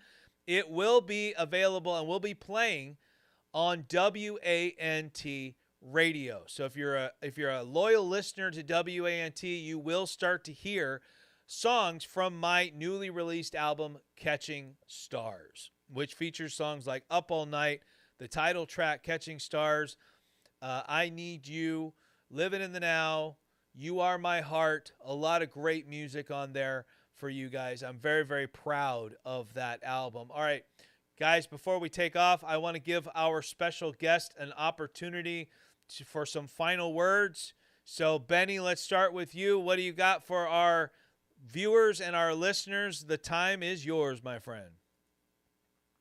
it will be available and will be playing on WANT radio. So if you're a loyal listener to WANT, you will start to hear songs from my newly released album, Catching Stars, which features songs like Up All Night, the title track, Catching Stars, I Need You, Living in the Now, You Are My Heart, a lot of great music on there for you guys. I'm very, very proud of that album. All right, guys, before we take off, I want to give our special guest an opportunity for some final words. So, Benny, let's start with you. What do you got for our viewers and our listeners? The time is yours, my friend.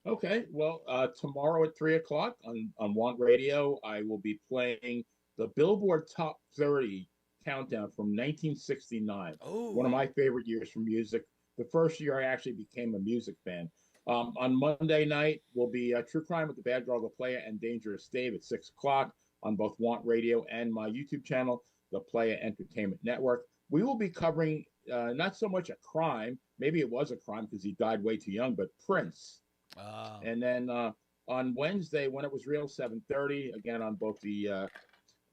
Okay, well, tomorrow at 3 o'clock on Want Radio, I will be playing the Billboard Top 30 countdown from 1969. Oh, one of my favorite years for music. The first year I actually became a music fan. On Monday night will be True Crime with the Bad Girl, the Playa, and Dangerous Dave at 6 o'clock on both Want Radio and my YouTube channel, the Playa Entertainment Network. We will be covering not so much a crime, maybe it was a crime because he died way too young, but Prince. And then on Wednesday, when it was real, 7:30, again on both the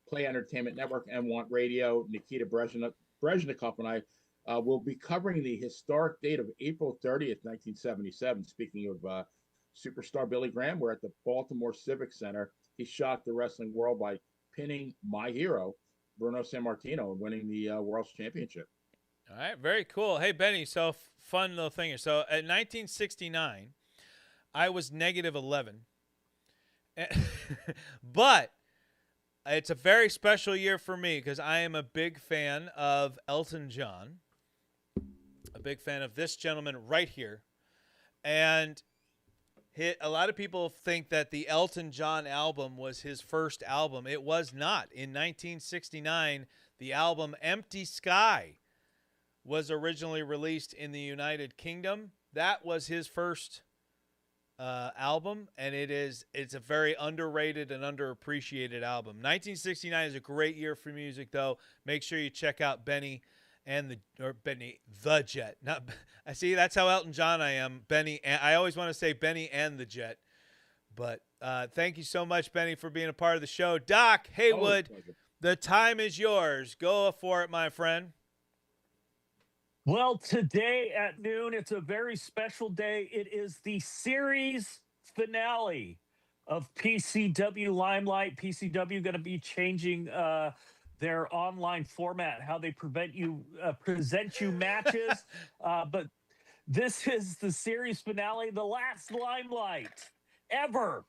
Play Entertainment Network and Want Radio, Nikita Brezhnikov and I We'll be covering the historic date of April 30th, 1977. Speaking of superstar Billy Graham, we're at the Baltimore Civic Center. He shocked the wrestling world by pinning my hero, Bruno Sammartino, and winning the World's Championship. All right, very cool. Hey, Benny, so fun little thing here. So at 1969, I was negative 11. But it's a very special year for me because I am a big fan of Elton John, a big fan of this gentleman right here. And a lot of people think that the Elton John album was his first album. It was not. In 1969, the album Empty Sky was originally released in the United Kingdom. That was his first album, and it's a very underrated and underappreciated album. 1969 is a great year for music, though. Make sure you check out Benny the Jet. Not, I see, that's how Elton John I am. Benny, I always want to say Benny and the Jet. But thank you so much, Benny, for being a part of the show. Doc Haywood, the time is yours. Go for it, my friend. Well, today at noon, it's a very special day. It is the series finale of PCW Limelight. PCW going to be changing their online format, how they present you matches. But this is the series finale, the last Limelight ever,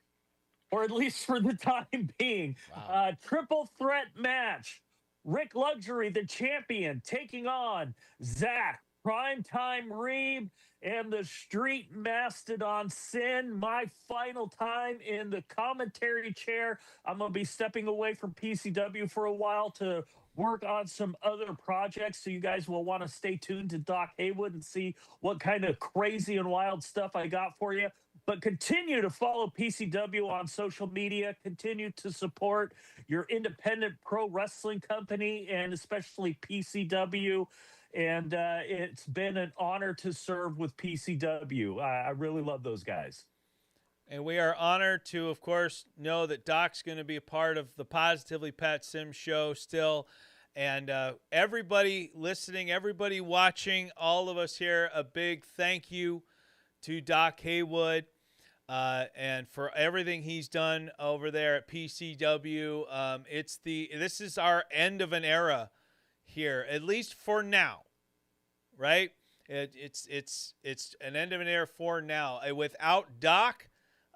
or at least for the time being. Wow. Triple threat match. Rick Luxury, the champion, taking on Zach, Primetime Reeb, and the Street Mastodon Sin. My final time in the commentary chair. I'm going to be stepping away from PCW for a while to work on some other projects, so you guys will want to stay tuned to Doc Haywood and see what kind of crazy and wild stuff I got for you. But continue to follow PCW on social media. Continue to support your independent pro wrestling company, and especially PCW. And it's been an honor to serve with PCW. I really love those guys. And we are honored to, of course, know that Doc's going to be a part of the Positively Pat Sims show still. And everybody listening, everybody watching, all of us here, a big thank you to Doc Haywood and for everything he's done over there at PCW. This is our end of an era here, at least for now, right? It's an end of an era for now. Without Doc,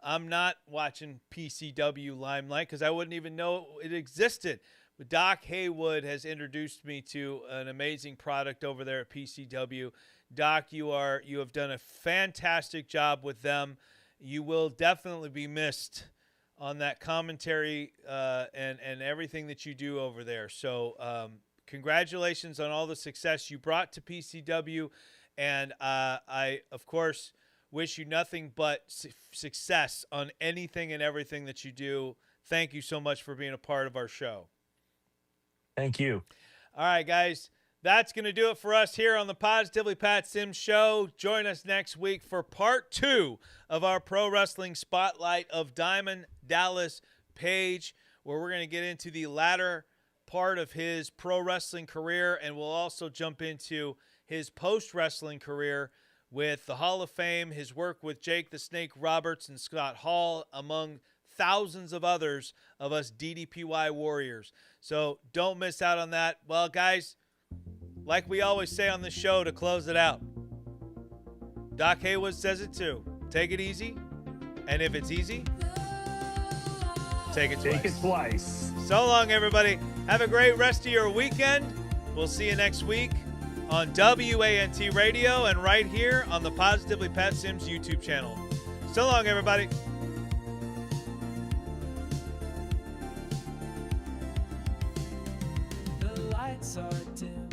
I'm not watching PCW Limelight because I wouldn't even know it existed. But Doc Haywood has introduced me to an amazing product over there at PCW. Doc, you have done a fantastic job with them. You will definitely be missed on that commentary and everything that you do over there. So congratulations on all the success you brought to PCW. And I, of course, wish you nothing but success on anything and everything that you do. Thank you so much for being a part of our show. Thank you. All right, guys. That's going to do it for us here on the Positively Pat Sims show. Join us next week for part 2 of our Pro Wrestling Spotlight of Diamond Dallas Page, where we're going to get into the latter part of his pro wrestling career, and we'll also jump into his post-wrestling career with the Hall of Fame, his work with Jake the Snake Roberts and Scott Hall, among thousands of others of us DDPY warriors. So don't miss out on that. Well, guys, like we always say on the show to close it out, Doc Haywood says it too. Take it easy. And if it's easy, take it twice. Take it twice. So long, everybody. Have a great rest of your weekend. We'll see you next week on WANT Radio and right here on the Positively Pat Sims YouTube channel. So long, everybody. The lights are dim,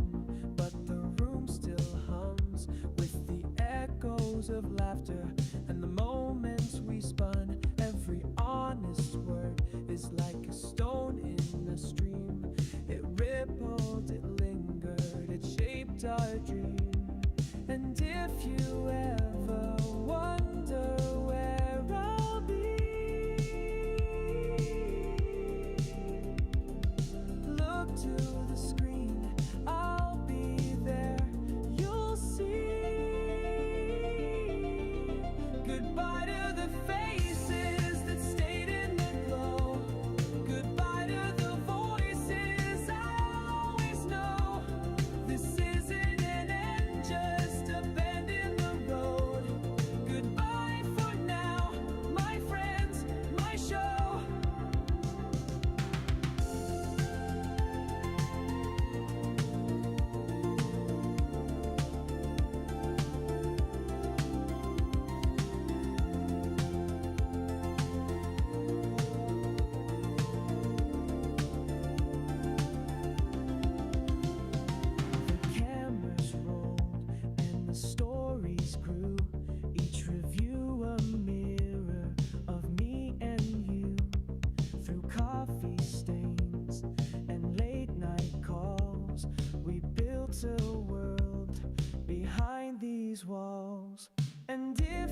but the room still hums with the echoes of laughter and the moments we spun. Every honest word is like a stone in a stream. It rippled, it lingered, it shaped our dream. And if you ever wonder where I'll be, look to the screen, I'll be there And if